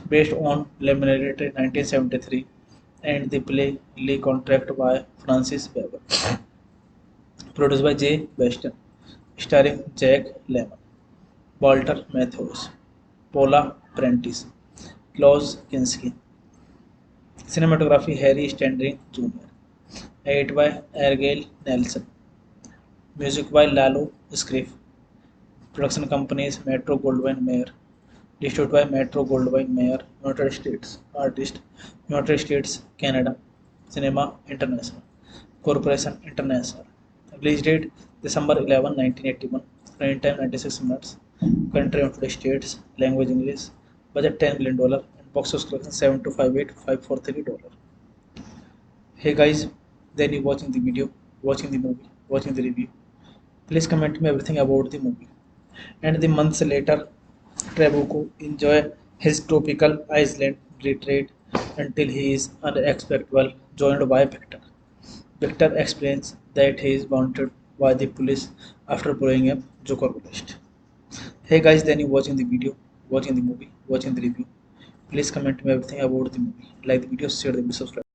Based on Lemonade 1973 and the play Lee contract by Francis Weber. Produced by Jay Weston. Starring Jack Lemmon, Walter Matthäus, Paula Prentice, Klaus Kinski. Cinematography Harry Standring Jr. Edited by Argyle Nelson. Music by Lalo Scriff. Production companies Metro Goldwyn Mayer. Distributed by Metro Goldwyn Mayer, United States. Artist United States, Canada. Cinema International. Corporation International. Release date December 11, 1981. Running time 96 minutes. Country United States. Language English. Budget $10 million. And box office collection 7,258,543. Hey guys, then you watching the video, watching the movie, watching the review. Please comment me everything about the movie. And the months later, Trabuco enjoy his tropical island retreat until he is unexpectedly joined by Victor. Victor explains that he is wanted by the police after blowing up Joker list. Hey guys, then you watching the video, watching the movie, watching the review. Please comment me everything about the movie. Like the video, share the video, subscribe.